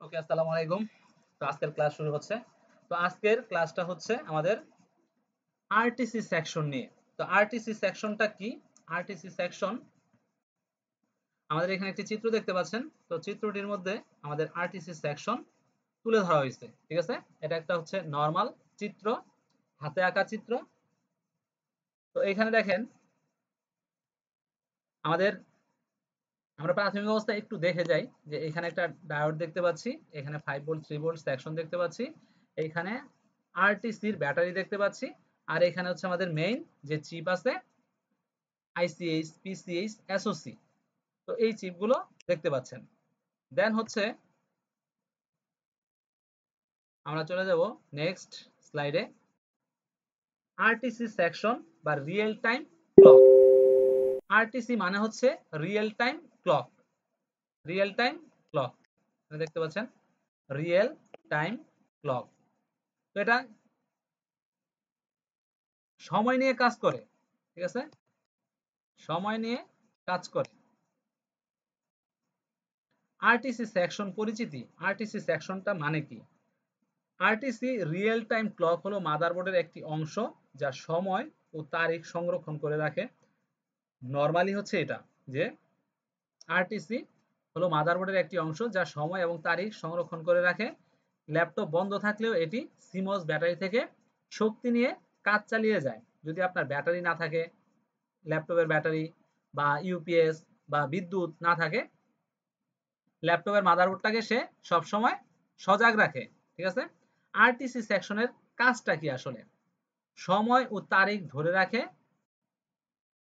ওকে, আসসালামু আলাইকুম। তো আজকের ক্লাস শুরু হচ্ছে। তো আজকের ক্লাসটা হচ্ছে আমাদের আরটিসি সেকশন নিয়ে। তো আরটিসি সেকশনটা কি? আরটিসি সেকশন, আমাদের এখানে একটি চিত্র দেখতে পাচ্ছেন। তো চিত্রটির মধ্যে আমাদের আরটিসি সেকশন তুলে ধরা হয়েছে, ঠিক আছে? এটা একটা হচ্ছে নরমাল চিত্র, হাতে আঁকা চিত্র। তো এখানে দেখেন আমাদের, আমরা প্রাথমিক অবস্থায় একটু দেখে যাই যে এখানে একটা ডায়োড দেখতে পাচ্ছি, এখানে 5 ভোল্ট 3 ভোল্ট সেকশন দেখতে পাচ্ছি, এইখানে আরটিসির ব্যাটারি দেখতে পাচ্ছি, আর এখানে হচ্ছে আমাদের মেইন যে চিপ আছে আইসিএইচ পিসিএইচ এসওসি। তো এই চিপগুলো দেখতে পাচ্ছেন। দেন হচ্ছে আমরা চলে যাব নেক্সট স্লাইডে। আরটিসি সেকশন বা রিয়েল টাইম ক্লক। আরটিসি মানে হচ্ছে real time clock. Real time clock দেখতে পাচ্ছেন, রিয়েল টাইম ক্লক। তো এটা সময় নিয়ে কাজ করে, ঠিক আছে? সময় নিয়ে কাজ করে। আরটিসি সেকশন পরিচিতি। আরটিসি সেকশনটা মানে কি? আরটিসি রিয়েল টাইম ক্লক হলো মাদারবোর্ডের একটি অংশ যা সময় ও তারিখ সংরক্ষণ করে রাখে। নরমালি হচ্ছে এটা যে আরটিসি হলো মাদারবোর্ডের একটি অংশ যা সময় এবং তারিখ সংরক্ষণ করে রাখে। ল্যাপটপ বন্ধ থাকলেও এটি সিমস ব্যাটারি থেকে শক্তি নিয়ে কাজ চালিয়ে যায়। যদি আপনার ব্যাটারি না থাকে, ল্যাপটপের ব্যাটারি বা ইউপিএস বা বিদ্যুৎ না থাকে, ল্যাপটপের মাদারবোর্ডটাকে সে সবসময় সজাগ রাখে, ঠিক আছে? আরটিসি সেকশনের কাজটা কি আসলে? সময় ও তারিখ ধরে রাখে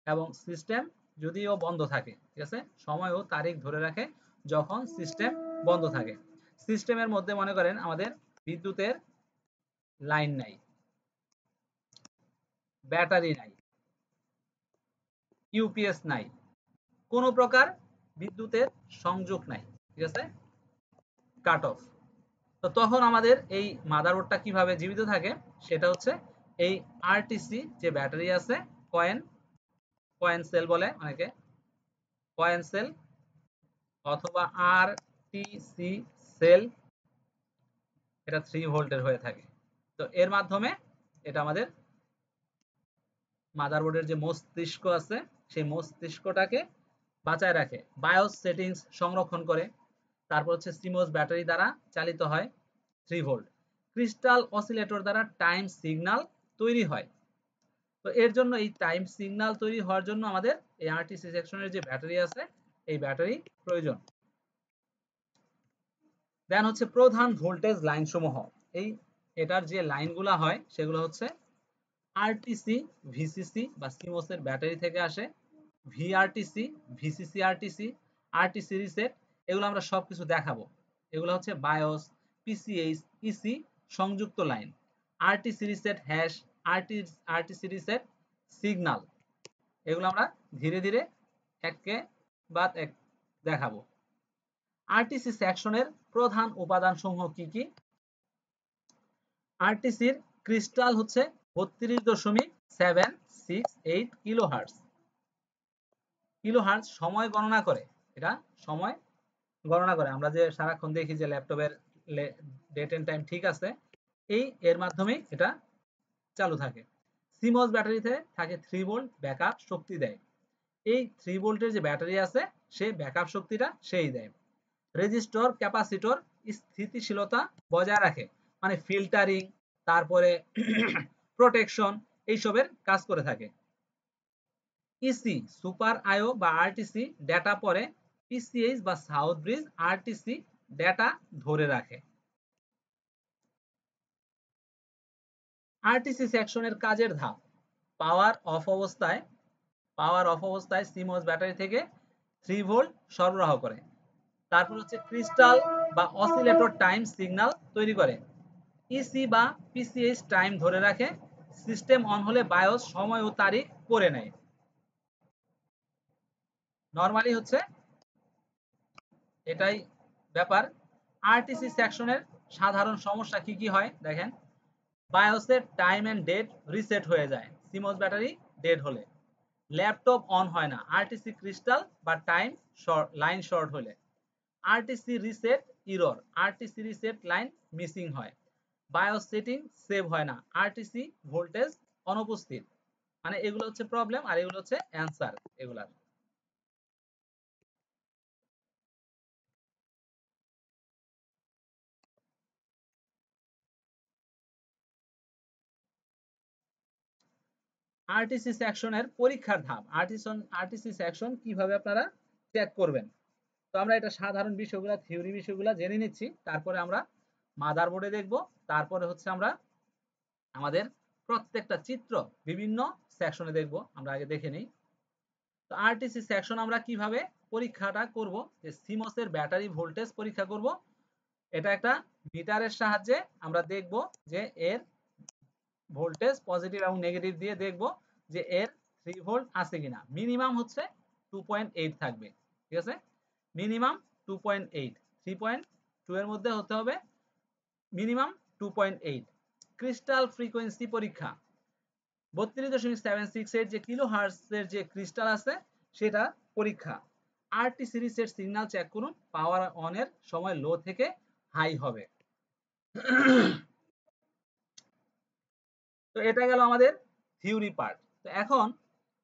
এবং সিস্টেম যদিও বন্ধ থাকে, ঠিক আছে? সময় ও তারিখ ধরে রাখে যখন সিস্টেম বন্ধ থাকে। সিস্টেমের মধ্যে মনে করেন আমাদের বিদ্যুতের লাইন নাই, ব্যাটারি নাই, ইউপিএস নাই, কোনো প্রকার বিদ্যুতের সংযোগ নাই, ঠিক আছে? Cut off. তো তখন আমাদের এই মাদারবোর্ডটা কিভাবে জীবিত থাকে সেটা হচ্ছে এই আরটিসি যে ব্যাটারি আছে, কয়েন কয়েন সেল বলে অনেকে, কয়েন সেল অথবা আরটিসি সেল, এটা 3 ভোল্টের হয়ে থাকে। তো এর মাধ্যমে এটা আমাদের মাদারবোর্ডের যে মস্তিষ্ক আছে সেই মস্তিষ্কটাকে বাঁচায় রাখে, বায়োস সেটিংস সংরক্ষণ করে। তারপর হচ্ছে সিমোস ব্যাটারি দ্বারা চালিত হয় 3 ভোল্ট। ক্রিস্টাল অসিলেটর দ্বারা টাইম সিগন্যাল তৈরি হয়। তো এর জন্য এই টাইম সিগন্যাল তৈরি হওয়ার জন্য আমাদের এই আরটিসি সেকশনের যে ব্যাটারি আছে এই ব্যাটারি প্রয়োজন। দেন হচ্ছে প্রধান ভোল্টেজ লাইন সমূহ। এই এটার যে লাইনগুলো হয় সেগুলো হচ্ছে আরটিসি ভিসিসি বা সিমোসের ব্যাটারি থেকে আসে, ভিআরটিসি, ভিসিসি আরটিসি, আরটিসি রিসেট, এগুলো আমরা সবকিছু দেখাবো। এগুলো হচ্ছে বায়োস, পিসিএইচ, ইসি সংযুক্ত line, RTC reset hash, RTC reset signal, এগুলো আমরা ধীরে ধীরে একে বাদ এক দেখাবো। আরটিসি সেকশনের প্রধান উপাদান সমূহ কি কি? আরটিসির ক্রিস্টাল হচ্ছে 32.768 কিলোহার্টজ। কিলোহার্টজ সময় গণনা করে, এটা সময় গণনা করে। আমরা যে সারাক্ষণ দেখি যে ল্যাপটপের ডেট এন্ড টাইম ঠিক আছে, এই এর মাধ্যমে এটা চালু থাকে। সিমস ব্যাটারিতে থাকে 3 ভোল্ট ব্যাকআপ শক্তি দেয়। এই 3 ভোল্টের যে ব্যাটারি আছে সে ব্যাকআপ শক্তিটা সেই দেয়। রেজিস্টর ক্যাপাসিটর স্থিতিশীলতা বজায় রাখে, মানে ফিল্টারিং, তারপরে প্রোটেকশন, এইসবের কাজ করে থাকে। ইসি সুপার আইও বা আরটিসি ডেটা পরে, পিসিএইচ বা সাউথ ব্রিজ আরটিসি ডেটা ধরে রাখে। আরটিসি সেকশনের কাজের ধাপ। পাওয়ার অফ অবস্থায় সিমস ব্যাটারি থেকে 3 ভোল্ট সরবরাহ করে। তারপর হচ্ছে ক্রিস্টাল বা অসিলেটর টাইম সিগন্যাল তৈরি করে। ইসি বা পিসিএইচ টাইম ধরে রাখে। সিস্টেম অন হলে বায়োস সময় ও তারিখ করে নেয়। নরমালি হচ্ছে এটাই ব্যাপার। আরটিসি সেকশনের সাধারণ সমস্যা কি কি হয় দেখেন। বায়োসের টাইম এন্ড ডেট রিসেট হয়ে যায় সিমস ব্যাটারি ডেড হলে। ল্যাপটপ অন হয় না আরটিসি ক্রিস্টাল বা টাইম লাইন শর্ট হলে। RTC reset error, RTC reset line missing হয়, বায়োস সেটিং সেভ হয় না, আরটিসি ভোল্টেজ অনুপস্থিত। মানে এগুলো হচ্ছে প্রবলেম আর এগুলো হচ্ছে অ্যান্সার এগুলার। আরটিসি সেকশনের পরীক্ষার ধাপ, আরটিসি সেকশন কিভাবে আপনারা চেক করবেন। তো আমরা এটা সাধারণ বিষয়গুলো থিওরি বিষয়গুলো জেনে নিচ্ছি, তারপরে আমরা মাদারবোর্ডে দেখব, তারপরে হচ্ছে আমরা আমাদের প্রত্যেকটা চিত্র বিভিন্ন সেকশনে দেখব। আমরা আগে দেখে নিই। তো আরটিসি সেকশন আমরা কিভাবে পরীক্ষাটা করব, যে সিমস এর ব্যাটারি ভোল্টেজ পরীক্ষা করব। এটা একটা মিটারের সাহায্যে আমরা দেখব যে এর ভোল্টেজ পজিটিভ এবং নেগেটিভ দিয়ে দেখব যে এর 3 ভোল্ট আছে কিনা। মিনিমাম হচ্ছে 2.8 থাকবে, ঠিক আছে, মিনিমাম 2.8, 3.2 এর মধ্যে হতে হবে, মিনিমাম 2.8। ক্রিস্টাল ফ্রিকোয়েন্সি পরীক্ষা, 32.768 যে কিলো হার্টজের যে ক্রিস্টাল আছে সেটা পরীক্ষা। আরটি সিরিজের সিগন্যাল চেক করুন, পাওয়ার অন এর সময় লো থেকে হাই হবে। তো এটা গেল আমাদের থিওরি পার্ট। তো এখন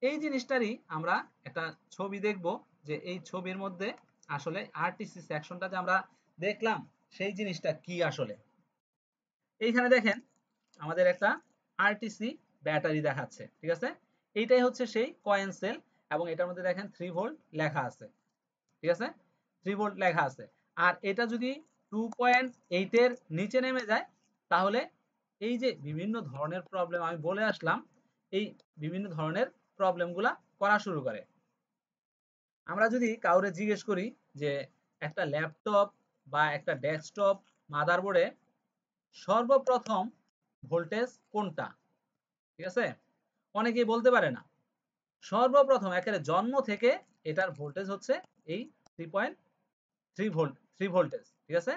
এই জিনিসটারই আমরা একটা ছবি দেখব, যে এই ছবির মধ্যে আসলে আরটিসি সেকশনটা যে আমরা দেখলাম সেই জিনিসটা কি আসলে। এইখানে দেখেন আমাদের একটা আরটিসি ব্যাটারি দেখাচ্ছে, ঠিক আছে, এইটাই হচ্ছে সেই কয়েন সেল, এবং এটার মধ্যে দেখেন 3 ভোল্ট লেখা আছে, ঠিক আছে, 3 ভোল্ট লেখা আছে। আর এটা যদি 2.8 এর নিচে নেমে যায় তাহলে এই যে বিভিন্ন ধরনের প্রবলেম আমি বলে আসলাম, এই বিভিন্ন ধরনের প্রবলেমগুলা করা শুরু করে। আমরা যদি কাউরে জিজ্ঞেস করি যে একটা ল্যাপটপ বা একটা ডেস্কটপ মাদারবোর্ডে সর্বপ্রথম ভোল্টেজ কোনটা, ঠিক আছে, অনেকেই বলতে পারে না। সর্বপ্রথম একেবারে জন্ম থেকে এটার ভোল্টেজ হচ্ছে এই 3.3 ভোল্ট, 3 ভোল্টেজ, ঠিক আছে,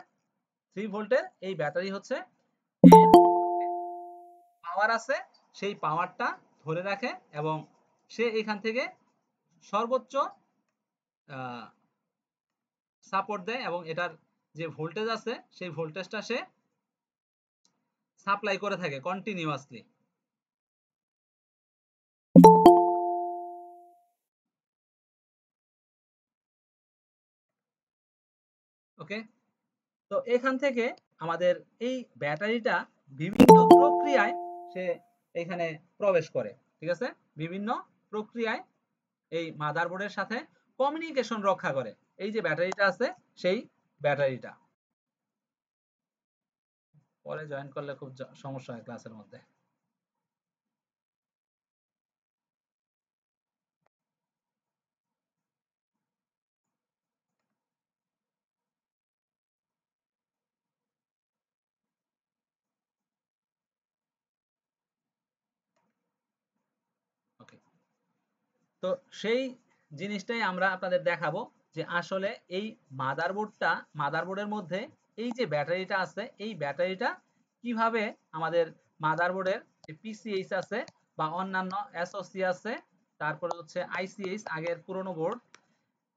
3 ভোল্টের এই ব্যাটারি হচ্ছে পাওয়ার আছে, সেই পাওয়ারটা ধরে রাখে এবং সে এখান থেকে সর্বোচ্চ সাপোর্ট দেয় এবং এটার যে ভোল্টেজ আছে সেই ভোল্টেজটা সে সাপ্লাই করে থাকে কন্টিনিউয়াসলি। ওকে, তো এখান থেকে আমাদের এই ব্যাটারিটা বিভিন্ন প্রক্রিয়ায় সে এখানে প্রবেশ করে, ঠিক আছে, বিভিন্ন প্রক্রিয়ায় এই মাদারবোর্ডের সাথে কমিউনিকেশন রক্ষা করে। এই যে ব্যাটারিটা আছে সেই ব্যাটারিটা, পরে জয়েন করলে খুব সমস্যা হয় ক্লাসের মধ্যে। ওকে, তো সেই জিনিসটাই আমরা আপনাদের দেখাবো যে আসলে এই মাদারবোর্ডের মধ্যে এই যে ব্যাটারিটা আছে এই ব্যাটারিটা কিভাবে আমাদের মাদারবোর্ডের যে পিসিএইচ আছে বা অন্যান্য এসওসি আছে, তারপরে হচ্ছে আইসিএইচ আগের পুরনো বোর্ড,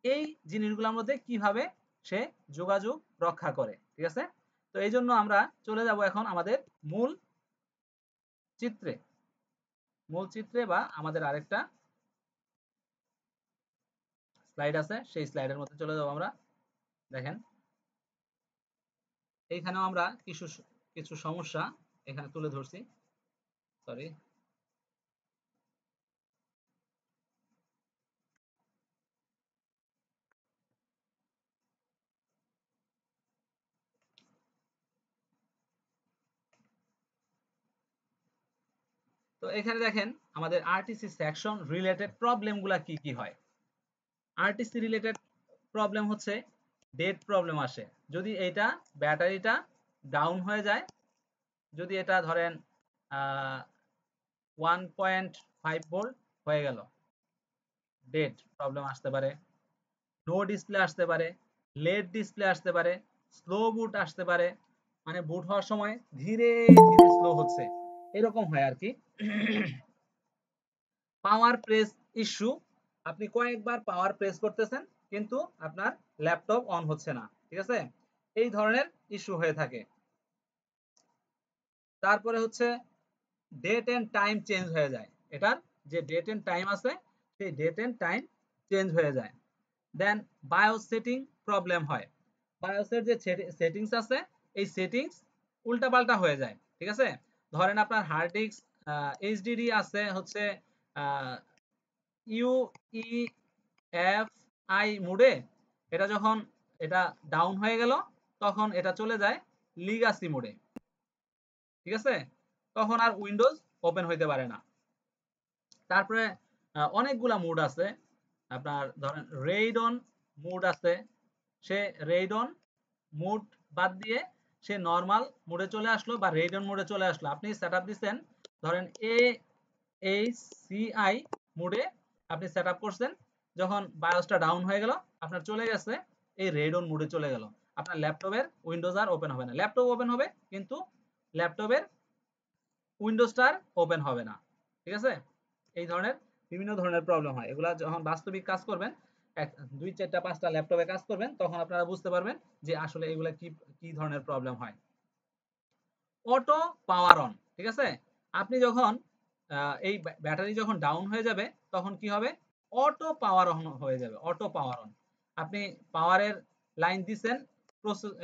এই জিনিসগুলোর মধ্যে কিভাবে সে যোগাযোগ রক্ষা করে, ঠিক আছে। তো এই জন্য আমরা চলে যাব এখন আমাদের মূল চিত্রে, মূল চিত্রে বা আমাদের আরেকটা স্লাইড আছে সেই স্লাইডের মধ্যে চলে যাব আমরা। দেখেন এইখানেও আমরা কিছু কিছু সমস্যা এখানে তুলে ধরছি, সরি। তো এখানে দেখেন আমাদের আরটিসি সেকশন রিলেটেড প্রবলেমগুলা কি কি হয়। আরটিসি রিলেটেড প্রবলেম হচ্ছে ডেড প্রবলেম আসে, যদি এটা ব্যাটারিটা ডাউন হয়ে যায়, যদি এটা ধরেন 1.5 ভোল্ট হয়ে গেল, ডেড প্রবলেম আসতে পারে, নো ডিসপ্লে আসতে পারে, লেট ডিসপ্লে আসতে পারে, স্লো বুট আসতে পারে, মানে বুট হওয়ার সময় ধীরে ধীরে স্লো হচ্ছে, এরকম হয় আর কি। পাওয়ার প্রেস ইস্যু, আপনি কয়েকবার পাওয়ার প্রেস করতেছেন কিন্তু আপনার ল্যাপটপ অন হচ্ছে না, ঠিক আছে? এই ধরনের ইস্যু হয়ে থাকে। তারপরে হচ্ছে ডেট এন্ড টাইম চেঞ্জ হয়ে যায়, এটার যে ডেট এন্ড টাইম আছে সেই ডেট এন্ড টাইম চেঞ্জ হয়ে যায়। দেন বায়োস সেটিং প্রবলেম হয়, বায়োসের যে সেটিংস আছে এই সেটিংস উল্টাপাল্টা হয়ে যায়, ঠিক আছে? ধরেন আপনার হার্ড ডিস্ক এইচডিডি আছে হচ্ছে ইউইএফআই মোডে, এটা যখন এটা ডাউন হয়ে গেল তখন এটা চলে যায় লিগাসি মোডে, ঠিক আছে? তখন আর উইন্ডোজ ওপেন হইতে পারে না। তারপরে অনেকগুলা মোড আছে, আপনার ধরেন রেইডন মোড আছে, সে রেইডন মোড বাদ দিয়ে সে নরমাল মোডে চলে আসলো বা রেইডন মোডে চলে আসলো। আপনি সেটআপ দিচ্ছেন ধরেন AHCI মোডে আপনি সেটআপ করছেন, যখন বায়োসটা ডাউন হয়ে গেল আপনার চলে গেছে এই রেইডন মোডে চলে গেল, আপনার ল্যাপটপের উইন্ডোজ আর ওপেন হবে না। ল্যাপটপ ওপেন হবে কিন্তু ল্যাপটপের উইন্ডোজটা আর ওপেন হবে না, ঠিক আছে? এই ধরনের বিভিন্ন ধরনের প্রবলেম হয়, এগুলা যখন বাস্তবিক কাজ করবেন, এক 2 4টা 5টা ল্যাপটপে কাজ করবেন তখন আপনারা বুঝতে পারবেন যে আসলে এগুলা কি কি ধরনের প্রবলেম হয়। অটো পাওয়ার অন, ঠিক আছে? আপনি যখন এই ব্যাটারি যখন ডাউন হয়ে যাবে তখন কি হবে, অটো পাওয়ার অন হয়ে যাবে, অটো পাওয়ার অন। আপনি পাওয়ারের লাইন দিছেন,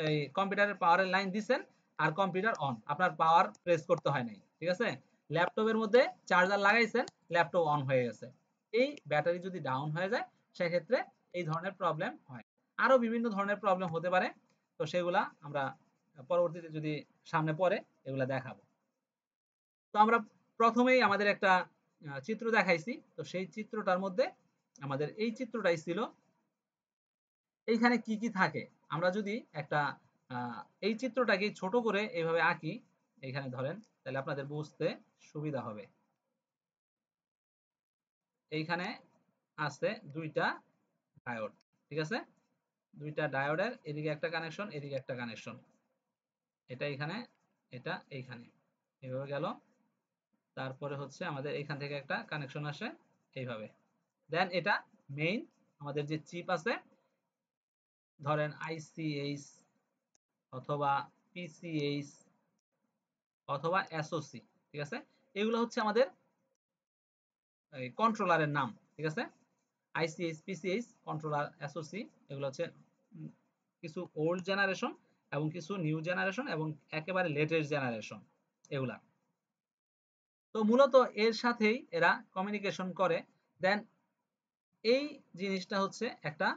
এই কম্পিউটারের পাওয়ারের লাইন দিছেন আর কম্পিউটার অন, আপনার পাওয়ার প্রেস করতে হয় নাই, ঠিক আছে? ল্যাপটপের মধ্যে চার্জার লাগাইছেন, ল্যাপটপ অন হয়ে গেছে। এই ব্যাটারি যদি ডাউন হয়ে যায় সেক্ষেত্রে এই ধরনের প্রবলেম হয়। আরো বিভিন্ন ধরনের প্রবলেম হতে পারে, তো সেগুলা আমরা পরবর্তীতে যদি সামনে পড়ে এগুলা দেখাবো। তো আমরা প্রথমেই আমাদের একটা চিত্র দেখাইছি, তো সেই চিত্রটার মধ্যে আমাদের এই চিত্রটাই ছিল। এইখানে কি কি থাকে, আমরা যদি একটা এই চিত্রটাকে ছোট করে এইভাবে আঁকি, এইখানে ধরেন, তাহলে আপনাদের বুঝতে সুবিধা হবে। এইখানে আছে দুইটা ডায়োড, ঠিক আছে? দুইটা ডায়োডের এদিকে একটা কানেকশন, এদিকে একটা কানেকশন, এটা এখানে, এটা এইখানে, এইভাবে গেল। তারপরে হচ্ছে আমাদের এখান থেকে একটা কানেকশন আসে এইভাবে। দেন এটা মেইন আমাদের যে চিপ আছে, ধরেন আইসিএইচ অথবা পিসিএইচ অথবা এসওসি, ঠিক আছে? এগুলো হচ্ছে আমাদের কন্ট্রোলারের নাম, ঠিক আছে? আইসিএইচ, পিসিএইচ, কন্ট্রোলার, এসওসি, এগুলো হচ্ছে কিছু ওল্ড জেনারেশন এবং কিছু নিউ জেনারেশন এবং একেবারে লেটেস্ট জেনারেশন এগুলা। তো মূলত এর সাথেই এরা কমিউনিকেশন করে। দেন এই জিনিসটা হচ্ছে একটা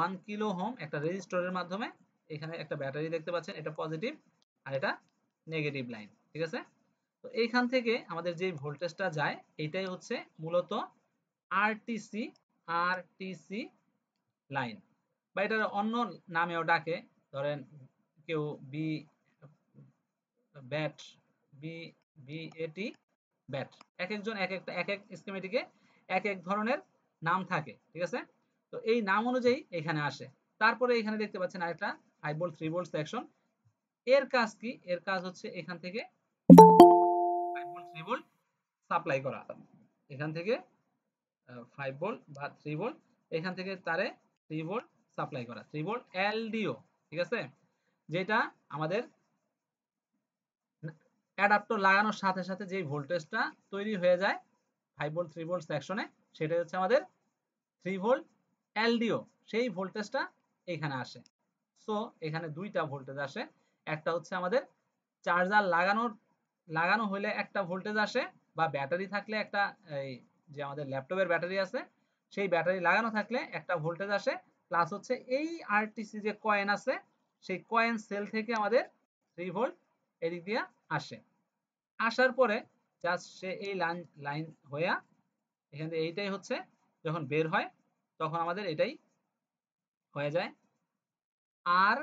1 কিলো ওহম একটা রেজিস্টরের মাধ্যমে, এখানে একটা ব্যাটারি দেখতে পাচ্ছেন, এটা পজিটিভ আর এটা নেগেটিভ লাইন, ঠিক আছে? তো এইখান থেকে আমাদের যে ভোল্টেজটা যায় এটাই হচ্ছে মূলত আরটিসি, আরটিসি লাইন, বা এটার অন্য নামেও ডাকে, ধরেন কেউ B bat, B B A T bat, এক একজন এক এক স্কিমেটিকে এক এক ধরনের নাম থাকে, ঠিক আছে? তো এই নাম অনুযায়ী এখানে আসে। তারপরে এখানে দেখতে পাচ্ছেন আরেকটা 5 ভোল্ট 3 ভোল্ট সেকশন, এর কাজ কি, এর কাজ হচ্ছে এখান থেকে 5 ভোল্ট 3 ভোল্ট সাপ্লাই করা, এখান থেকে 5 ভোল্ট বা 3 ভোল্ট এখান থেকে তারে 3 ভোল্ট সাপ্লাই করা, 3 ভোল্ট এলডিও, ঠিক আছে? যেটা আমাদের অ্যাডাপ্টর লাগানোর সাথে সাথে যে ভোল্টেজটা তৈরি হয়ে যায় 5 ভোল্ট 3 ভোল্ট সেকশনে, সেটা হচ্ছে আমাদের 3 ভোল্ট এলডিও, সেই ভোল্টেজটা এখানে আসে। সো এখানে দুইটা ভোল্টেজ আসে, একটা হচ্ছে আমাদের চার্জার লাগানো হলে একটা ভোল্টেজ আসে, বা ব্যাটারি থাকলে একটা, এই যে আমাদের ল্যাপটপের ব্যাটারি আছে সেই ব্যাটারি লাগানো থাকলে একটা ভোল্টেজ আসে, প্লাস হচ্ছে এই আরটিসি যে কয়েন আছে সেই কয়েন সেল থেকে আমাদের 3 ভোল্ট এদিক দিয়ে আসে। আসার পরে জাস্ট সে এই লাইন লাইন হইয়া এখান থেকে এইটাই হচ্ছে যখন বের হয় তখন আমাদের এটাই হয়ে যায় আর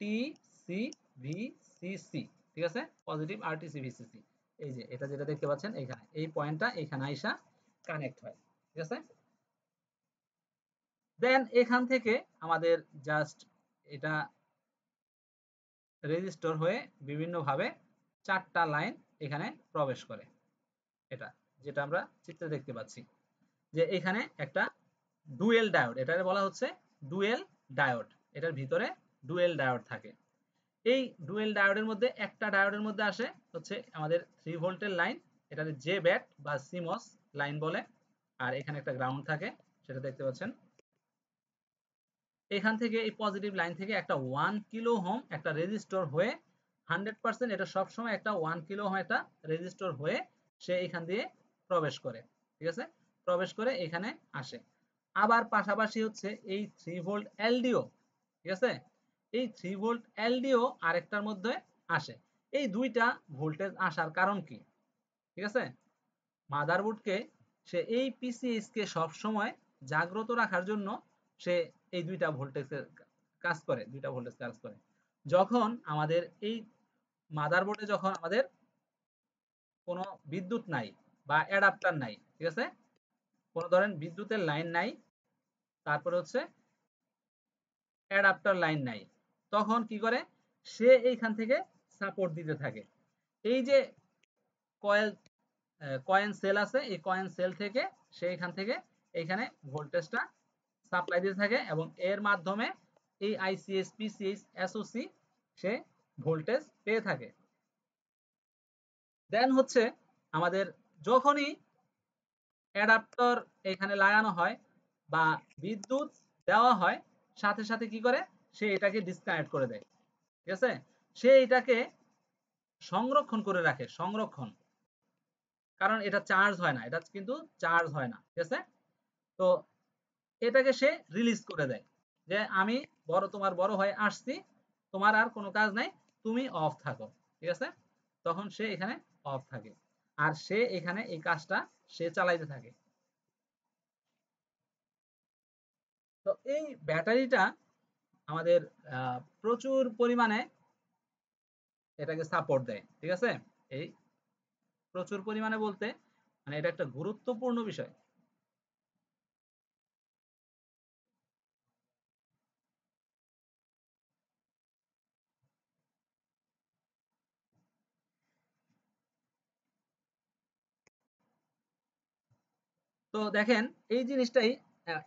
টি সি ভিসিসি, ঠিক আছে? Positive R T C VCC, এই যে এটা যেটা দেখতে পাচ্ছেন এইখানে এই পয়েন্টটা এখানে আইসা কানেক্ট হয়, ঠিক আছে? দেন এখান থেকে আমাদের জাস্ট এটা রেজিস্টর হয়ে বিভিন্নভাবে 4টা লাইন এখানে প্রবেশ করে, এটা যেটা আমরা চিত্রে দেখতে পাচ্ছি যে এখানে একটা ডুয়েল ডায়োড, এটাকে বলা হচ্ছে ডুয়েল ডায়োড, এটার ভিতরে ডুয়েল ডায়োড থাকে। এই ডুয়েল ডায়োডের মধ্যে একটা ডায়োডের মধ্যে আসে হচ্ছে আমাদের 3 ভোল্টের লাইন, এটাকে জে ব্যাট বা সিমস লাইন বলে, আর এখানে একটা গ্রাউন্ড থাকে সেটা দেখতে পাচ্ছেন। এখান থেকে এই পজিটিভ লাইন থেকে একটা 1 কিলো ওহম একটা রেজিস্টর হয়ে 100% এটা সবসময় একটা 1 কিলো ওহম একটা রেজিস্টর হয়ে সে এখান দিয়ে প্রবেশ করে, ঠিক আছে, প্রবেশ করে এখানে আসে। আবার পাশাপাশি হচ্ছে এই 3 ভোল্ট এলডিও, ঠিক আছে, এই 3 ভোল্ট এলডিও আরেকটার মধ্যে আসে। এই দুইটা ভোল্টেজ আসার কারণ কি, ঠিক আছে, মাদারবোর্ডকে সে এই পিসিএইচ কে সব সময় জাগ্রত রাখার জন্য সে এই দুইটা ভোল্টেজের কাজ করে, দুইটা ভোল্টেজ কাজ করে। যখন আমাদের এই মাদারবোর্ডে যখন আমাদের কোনো বিদ্যুৎ নাই বা অ্যাডাপ্টার নাই, ঠিক আছে, কোনো ধরেন বিদ্যুতের লাইন নাই, তারপরে হচ্ছে অ্যাডাপ্টার লাইন নাই, তখন কি করে সে এইখান থেকে সাপোর্ট দিতে থাকে। এই যে কয়েল কয়েন সেল আছে, এই কয়েন সেল থেকে সে এখান থেকে এইখানে ভোল্টেজটা সাপ্লাই দিতে থাকে এবং এর মাধ্যমে এই আইসিএস পিসিএস এসওসি সে ভোল্টেজ পেয়ে থাকে। দেন হচ্ছে আমাদের যখনই অ্যাডাপ্টার এখানে লাগানো হয় বা বিদ্যুৎ দেওয়া হয়, সাথে সাথে কি করে সে এটাকে ডিসকানেক্ট করে দেয়, ঠিক আছে, সে এটাকে সংরক্ষণ করে রাখে, সংরক্ষণ, কারণ এটা চার্জ হয় না, এটা কিন্তু চার্জ হয় না, ঠিক আছে। তো এটাকে সে রিলিজ করে দেয় যে আমি তোমার বড় হয়ে আসছি, তোমার আর কোনো কাজ নাই, তুমি অফ থাকো, ঠিক আছে, তখন সে এখানে অফ থাকে আর সে এখানে এই কাজটা সে চালাইতে থাকে। তো এই ব্যাটারিটা আমাদের প্রচুর পরিমাণে এটাকে সাপোর্ট দেয়, ঠিক আছে, এই প্রচুর পরিমাণে বলতে মানে এটা একটা গুরুত্বপূর্ণ বিষয়। তো দেখেন এই জিনিসটাই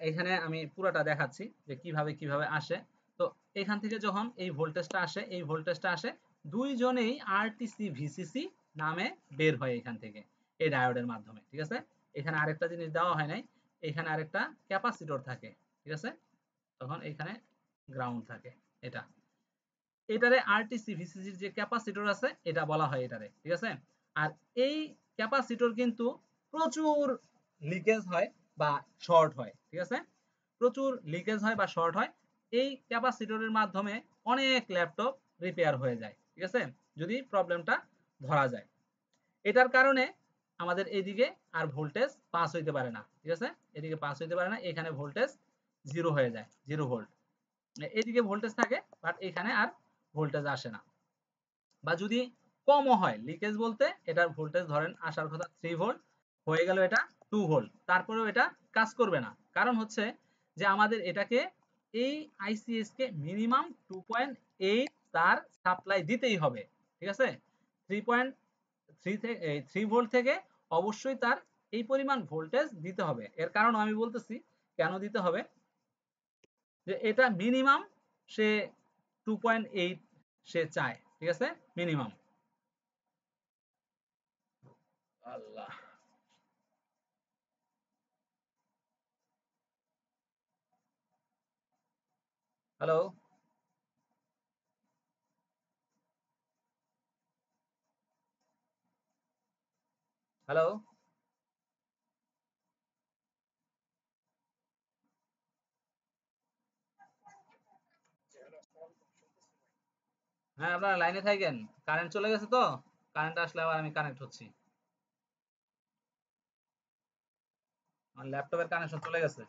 এখানে আমি পুরোটা দেখাচ্ছি যে কিভাবে কিভাবে আসে। তো এখান থেকে যখন এই ভোল্টেজটা আসে, এই ভোল্টেজটা আসে দুইজনেই আরটিসি ভিসিসি নামে বের হয় এখান থেকে এই ডায়োডের মাধ্যমে, ঠিক আছে। এখানে আরেকটা জিনিস দেওয়া হয় নাই, এখানে আরেকটা ক্যাপাসিটর থাকে, ঠিক আছে, তখন এখানে গ্রাউন্ড থাকে, এটা এটারে আরটিসি ভিসিসির যে ক্যাপাসিটর আছে এটা বলা হয় এটারে, ঠিক আছে। আর এই ক্যাপাসিটর কিন্তু প্রচুর লিকেজ হয় বা শর্ট হয়, ঠিক আছে, প্রচুর লিকেজ হয় বা শর্ট হয়। এই ক্যাপাসিটরের মাধ্যমে অনেক ল্যাপটপ রিপেয়ার হয়ে যায়, ঠিক আছে, যদি প্রবলেমটা ধরা যায়। এটার কারণে আমাদের এইদিকে আর ভোল্টেজ পাস হইতে পারে না, ঠিক আছে, এদিকে পাস হইতে পারে না, এখানে ভোল্টেজ জিরো হয়ে যায়, 0 ভোল্ট। এদিকে ভোল্টেজ থাকে বাট এখানে আর ভোল্টেজ আসে না, বা যদি কমও হয় লিকেজ বলতে এটার ভোল্টেজ ধরেন আসার কথা 3 ভোল্ট, হয়ে গেল এটা 2 ভোল্ট, তারপরেও এটা কাজ করবে না। কারণ হচ্ছে যে আমাদের এটাকে এই আইসিএস কে মিনিমাম 2.8 তার সাপ্লাই দিতেই হবে, ঠিক আছে, 3.3 থেকে 3 ভোল্ট থেকে অবশ্যই তার এই পরিমাণ ভোল্টেজ দিতে হবে। এর কারণ আমি বলতেছি কেন দিতে হবে, যে এটা মিনিমাম সে 2.8 সে চায়, ঠিক আছে, মিনিমাম। আল্লাহ, হ্যালো, হ্যালো, হ্যাঁ আপনারা লাইনে থাকেন, কারেন্ট চলে গেছে তো, কারেন্ট আসলে আবার আমি কানেক্ট হচ্ছি, আমার ল্যাপটপের কানেকশন চলে গেছে।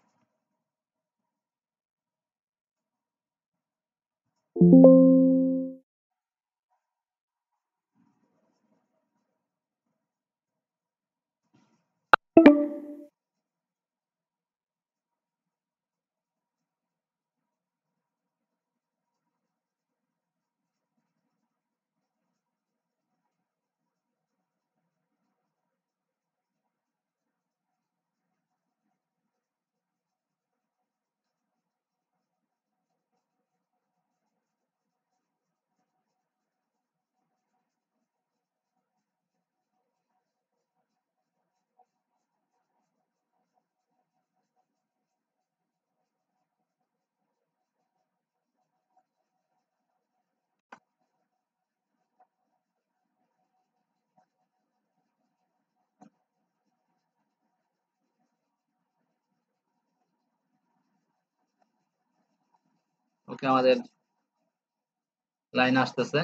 ওকে, আমাদের লাইন আসতেছে।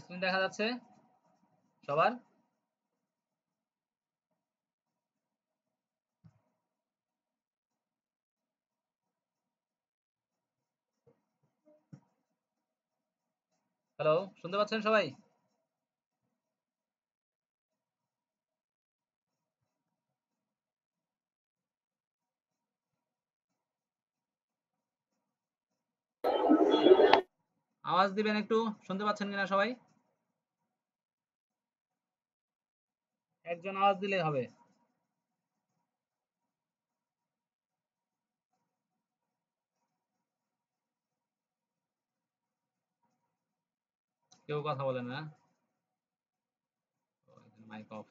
স্ক্রিন দেখা যাচ্ছে সবার? হ্যালো, শুনতে পাচ্ছেন সবাই? আওয়াজ দিবেন একটু, শুনতে পাচ্ছেন কিনা সবাই? একজন আওয়াজ দিলেই হবে। কেউ কথা বলেন না। Mike off.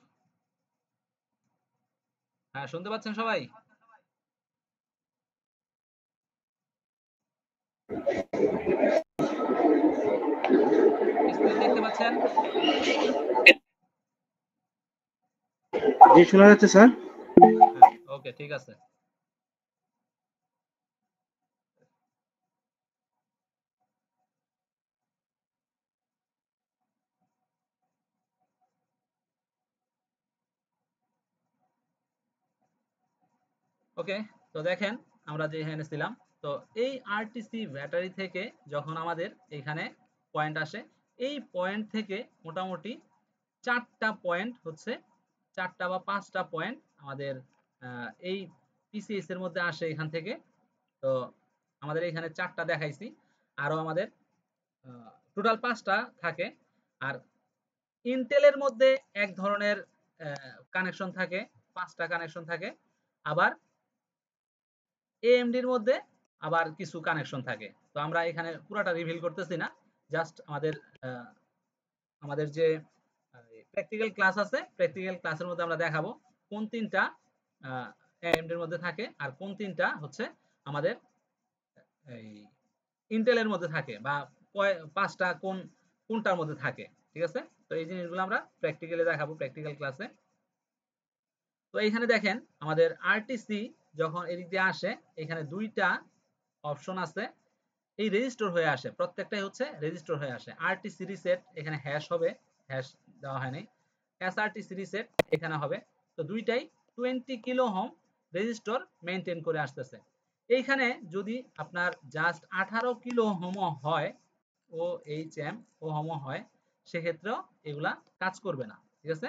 হ্যাঁ, শুনতে পাচ্ছেন সবাই? স্ক্রিন দেখতে পাচ্ছেন? জি, শোনা যাচ্ছে স্যার। হ্যাঁ, ওকে, ঠিক আছে। ওকে, তো দেখেন আমরা যে এখানে ছিলাম, তো এই আরটিসি ব্যাটারি থেকে যখন আমাদের এখানে পয়েন্ট আসে, এই পয়েন্ট থেকে মোটামুটি 4টা পয়েন্ট হচ্ছে, 4টা বা 5টা পয়েন্ট আমাদের এই পিসিএস এর মধ্যে আসে এখান থেকে। তো আমাদের এখানে 4টা দেখাইছি, আরো আমাদের টোটাল 5টা থাকে। আর ইন্টেলের মধ্যে এক ধরনের কানেকশন থাকে, 5টা কানেকশন থাকে। আবার এএমডির মধ্যে আবার কিছু কানেকশন থাকে। তো আমরা এখানে পুরাটা রিভিল করতেছি না, জাস্ট আমাদের যে প্র্যাকটিক্যাল ক্লাস আছে, প্র্যাকটিক্যাল ক্লাসের মধ্যে আমরা দেখাবো কোন তিনটা এএমডির মধ্যে থাকে আর কোন তিনটা হচ্ছে আমাদের এই ইন্টেলের মধ্যে থাকে, বা 5টা কোনটার মধ্যে থাকে। ঠিক আছে, তো এই জিনিসগুলো আমরা প্র্যাকটিক্যালি দেখাবো প্র্যাকটিক্যাল ক্লাসে। তো এইখানে দেখেন আমাদের আরটিসি যখন এদিক দিয়ে আসে, এখানে 2টা অপশন আছে, এই রেজিস্টার হয়ে আসে, প্রত্যেকটাই হচ্ছে রেজিস্টার হয়ে আসে। আরটিসি রিসেট এখানে হ্যাশ হবে, হ্যাশ দেওয়া হয়নি। এসআরটিসি রিসেট এখানে হবে। তো দুইটাই 20 কিলো হোম রেজিস্টার মেইনটেইন করে আসতেছে। এইখানে যদি আপনার জাস্ট 18 কিলো হোম হয়, ও এইচ এম ও হোম হয়, সেক্ষেত্রেও এগুলা কাজ করবে না। ঠিক আছে,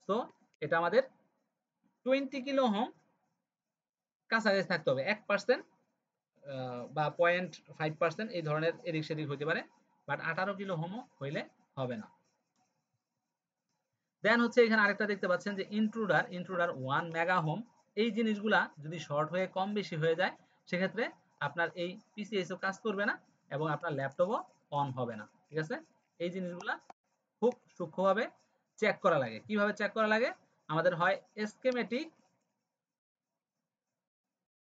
তো এটা আমাদের 20 কিলো হোম কাছাকাছি থাকতে হবে, 1% বা 0.5% এই ধরনের এদিক সেদিক হইতে পারে, বাট 18 কিলো হোম হইলে হবে না। দেন হচ্ছে এখানে আরেকটা দেখতে পাচ্ছেন যে ইন্ট্রুডার 1 মেগা হোম। এই জিনিসগুলা যদি শর্ট হয়ে কম বেশি হয়ে যায়, সেক্ষেত্রে আপনার এই পিসিএসও কাজ করবে না এবং আপনার ল্যাপটপও অন হবে না। ঠিক আছে, এই জিনিসগুলা খুব সূক্ষ্মভাবে চেক করা লাগে। কিভাবে চেক করা লাগে? আমাদের হয় স্কেমেটিক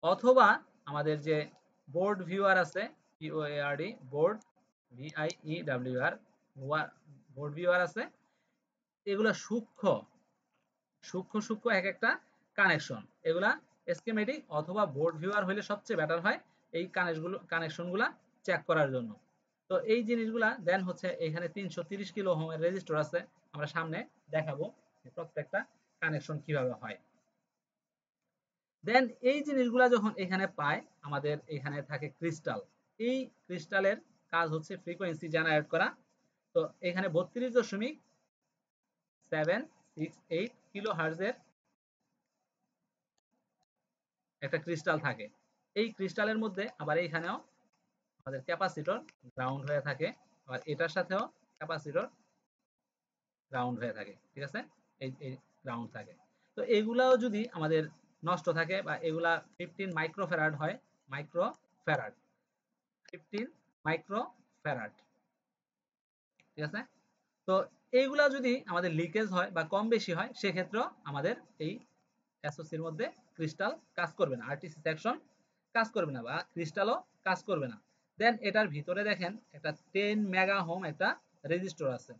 অথবা আমাদের যে বোর্ড ভিউয়ার আছে, পিওএআরডি বোর্ড, ভিআইইডব্লিউআর বোর্ড ভিউয়ার আছে, এগুলা সূক্ষ্ম সূক্ষ্ম সূক্ষ্ম এক একটা কানেকশন। এগুলা স্কিমেটিক অথবা বোর্ড ভিউয়ার হইলে সবচেয়ে বেটার হয় এই কানেকশনগুলা চেক করার জন্য। তো এই জিনিসগুলা দেন হচ্ছে এখানে 330 কিলো ওহমের রেজিস্টর আছে, আমরা সামনে দেখাবো প্রত্যেকটা কানেকশন কিভাবে হয়। দেন এই জিনিসগুলা যখন এখানে পায়, আমাদের এখানে থাকে ক্রিস্টাল। এই ক্রিস্টালের কাজ হচ্ছে ফ্রিকোয়েন্সি জেনারেট করা। তো এখানে 32.768 কিলো হার্জের একটা ক্রিস্টাল থাকে। এই ক্রিস্টালের মধ্যে আবার এইখানেও আমাদের ক্যাপাসিটর গ্রাউন্ড হয়ে থাকে, আর এটার সাথেও ক্যাপাসিটর গ্রাউন্ড হয়ে থাকে। ঠিক আছে, এই গ্রাউন্ড থাকে। তো এগুলাও যদি আমাদের নষ্ট থাকে বা এগুলা 15 মাইক্রোফ্যারাড হয়, মাইক্রোফ্যারাড 15 মাইক্রোফ্যারাড, ঠিক আছে। তো এইগুলা যদি আমাদের লিকেজ হয় বা কম বেশি হয় সেক্ষেত্রেও আমাদের এই এসওসির মধ্যে ক্রিস্টাল কাজ করবে না, আরটিসি সেকশন কাজ করবে না বা ক্রিস্টালও কাজ করবে না। দেন এটার ভিতরে দেখেন একটা 10 মেগা হোম একটা রেজিস্টর আছে।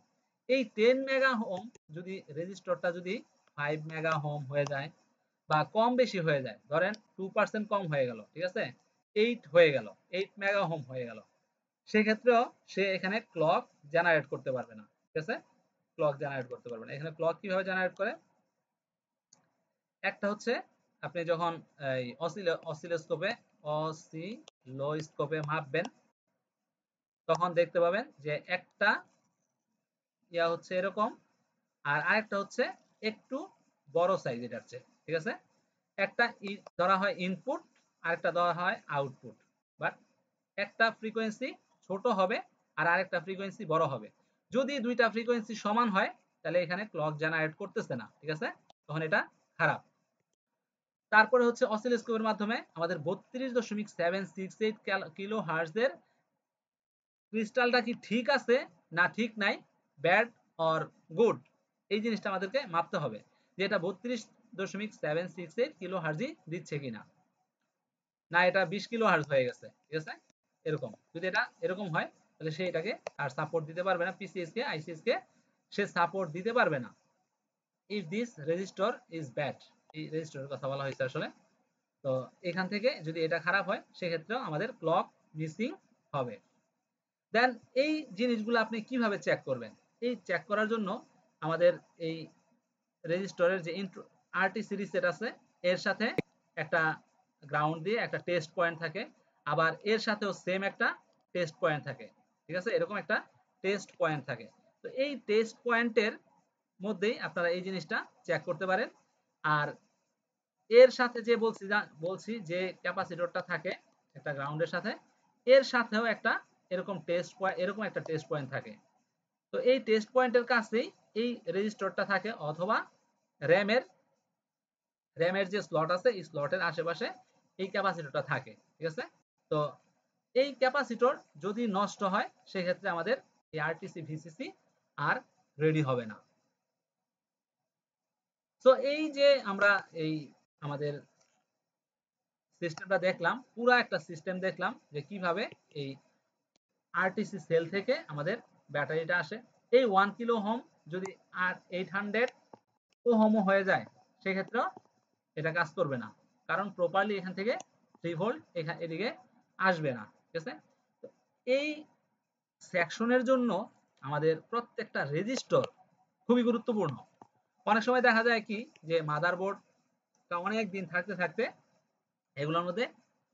এই 10 মেগা হোম যদি রেজিস্টরটা যদি 5 মেগা হোম হয়ে যায় বা কম বেশি হয়ে যায়, ধরেন 2% কম হয়ে গেল, ঠিক আছে, 8 হয়ে গেল, 8 মেগা হোম হয়ে গেল, সেক্ষেত্রেও সে এখানে ক্লক জেনারেট করতে পারবে না, ঠিক আছে, ক্লক জেনারেট করতে পারবে না। এখানে ক্লক কিভাবে জেনারেট করে, একটা হচ্ছে আপনি যখন এই অসিলোস্কোপে মাপবেন তখন দেখতে পাবেন যে একটা ইয়া হচ্ছে এরকম আর আরেকটা হচ্ছে একটু বড় সাইজ এটার চেয়ে, ঠিক আছে। একটা ধরা হয় ইনপুট আর একটা ধরা হয় আউটপুট, বাট একটা ফ্রিকোয়েন্সি ছোট হবে আর আরেকটা ফ্রিকোয়েন্সি বড় হবে। যদি দুইটা ফ্রিকোয়েন্সি সমান হয় তাহলে এখানে ক্লক জেনারেট করতেছে না, ঠিক আছে, তখন এটা খারাপ। তারপরে হচ্ছে অসিলোস্কোপের মাধ্যমে আমাদের 32.768 কিলো হার্টজের ক্রিস্টালটা কি ঠিক আছে না ঠিক নাই, ব্যাড অর গুড, এই জিনিসটা আমাদেরকে মাপতে হবে যে এটা 32.768 কিলো হার্টজই দিচ্ছে কিনা, না এটা 20 কিলো হার্টজ হয়ে গেছে, ঠিক আছে। এরকম যদি এটা এরকম হয় তাহলে সে এটাকে আর সাপোর্ট দিতে পারবে না, পিসিএস কে আইসিএস কে সে সাপোর্ট দিতে পারবে না। If this resistor is bad, এই রেজিস্টরের কথা বলা হয়েছে আসলে। তো এখান থেকে যদি এটা খারাপ হয় সেক্ষেত্রেও আমাদের ক্লক মিসিং হবে। দেন এই জিনিসগুলো আপনি কিভাবে চেক করবেন, এই চেক করার জন্য আমাদের এই রেজিস্টরের যে আরটিসি রিসেট আছে এর সাথে একটা গ্রাউন্ড দিয়ে একটা টেস্ট পয়েন্ট থাকে, আবার এর সাথেও সেম একটা টেস্ট পয়েন্ট থাকে, ঠিক আছে, এরকম একটা টেস্ট পয়েন্ট থাকে। তো এই টেস্ট পয়েন্টের মধ্যেই আপনারা এই জিনিসটা চেক করতে পারেন। আর এর সাথে যে বলছি যে ক্যাপাসিটরটা থাকে একটা গ্রাউন্ডের সাথে, এর সাথেও একটা এরকম একটা টেস্ট পয়েন্ট থাকে। তো এই টেস্ট পয়েন্টের কাছেই এই রেজিস্টরটা থাকে অথবা র্যামের র্যামের যে স্লট আছে এই স্লটের আশেপাশে এই ক্যাপাসিটরটা থাকে, ঠিক আছে। তো এই ক্যাপাসিটর যদি নষ্ট হয় সেক্ষেত্রে আমাদের এই আরটিসি ভিসিসি আর রেডি হবে না। তো এই যে আমরা এই আমাদের সিস্টেমটা দেখলাম, পুরো একটা সিস্টেম দেখলাম যে কিভাবে এই আরটিসি সেল থেকে আমাদের ব্যাটারিটা আসে। এই 1 কিলো হোম যদি আর 800 ওহম হয়ে যায় সেক্ষেত্রেও এটা কাজ করবে না, কারণ প্রপারলি এখান থেকে 3 ভোল্ট এদিকে আসবে না, ঠিক আছে। তো এই সেকশনের জন্য আমাদের প্রত্যেকটা রেজিস্টর খুবই গুরুত্বপূর্ণ। অনেক সময় দেখা যায় কি যে মাদারবোর্ডটা অনেক দিন থাকতে থাকতে এগুলোর মধ্যে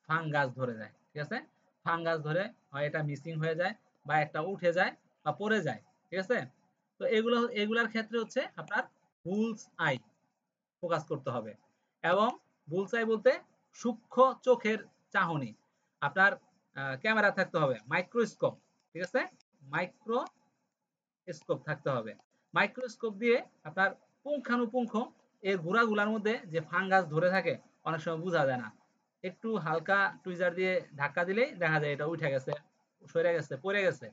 ফাঙ্গাস ধরে যায়, ঠিক আছে, ফাঙ্গাস ধরে হয় এটা মিসিং হয়ে যায় বা একটা উঠে যায় বা পড়ে যায়, ঠিক আছে। তো এগুলার ক্ষেত্রে হচ্ছে আপনার বুলস আই ফোকাস করতে হবে, এবং বুলস আই বলতে সূক্ষ্ম চোখের চাহনি, আপনার ক্যামেরা থাকতে হবে, মাইক্রোস্কোপ, ঠিক আছে, মাইক্রোস্কোপ থাকতে হবে। মাইক্রোস্কোপ দিয়ে আপনার পুঙ্খানুপুঙ্খ এর গুঁড়াগুলার মধ্যে যে ফাঙ্গাস ধরে থাকে অনেক সময় বোঝা যায় না, একটু হালকা টুইজার দিয়ে ধাক্কা দিলেই দেখা যায় এটা উঠে গেছে, সরে গেছে, পড়ে গেছে,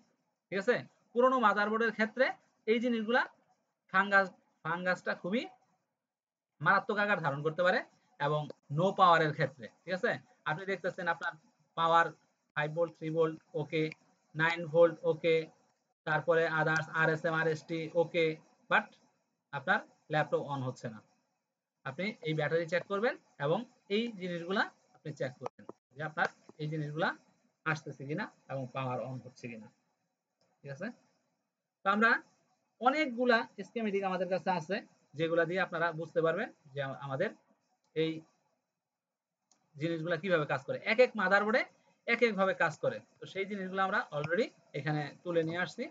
ঠিক আছে। পুরোনো মাদারবোর্ডের ক্ষেত্রে এই জিনিসগুলা ফাঙ্গাসটা খুবই মারাত্মক আকার ধারণ করতে পারে, এবং নো পাওয়ারের ক্ষেত্রে, ঠিক আছে। আপনি দেখতেছেন আপনার power 5 volt 3 volt okay, 9 volt okay, তারপরে others RSM RST okay, but আপনার ল্যাপটপ অন হচ্ছে না। আপনি এই ব্যাটারি চেক করবেন এবং এই জিনিসগুলা আপনি চেক করবেন যে আপনার এই জিনিসগুলা আসতেছে কিনা এবং পাওয়ার অন হচ্ছে কিনা, ঠিক আছে। তো আমরা অনেকগুলা স্কিমেটিক আমাদের কাছে আছে যেগুলা দিয়ে আপনারা বুঝতে পারবেন যে আমাদের এই জিনিসগুলা কিভাবে কাজ করে, এক এক মাদারবোর্ডে এক এক ভাবে কাজ করে। তো সেই জিনিসগুলো আমরা অলরেডি এখানে তুলে নিয়ে আসছি।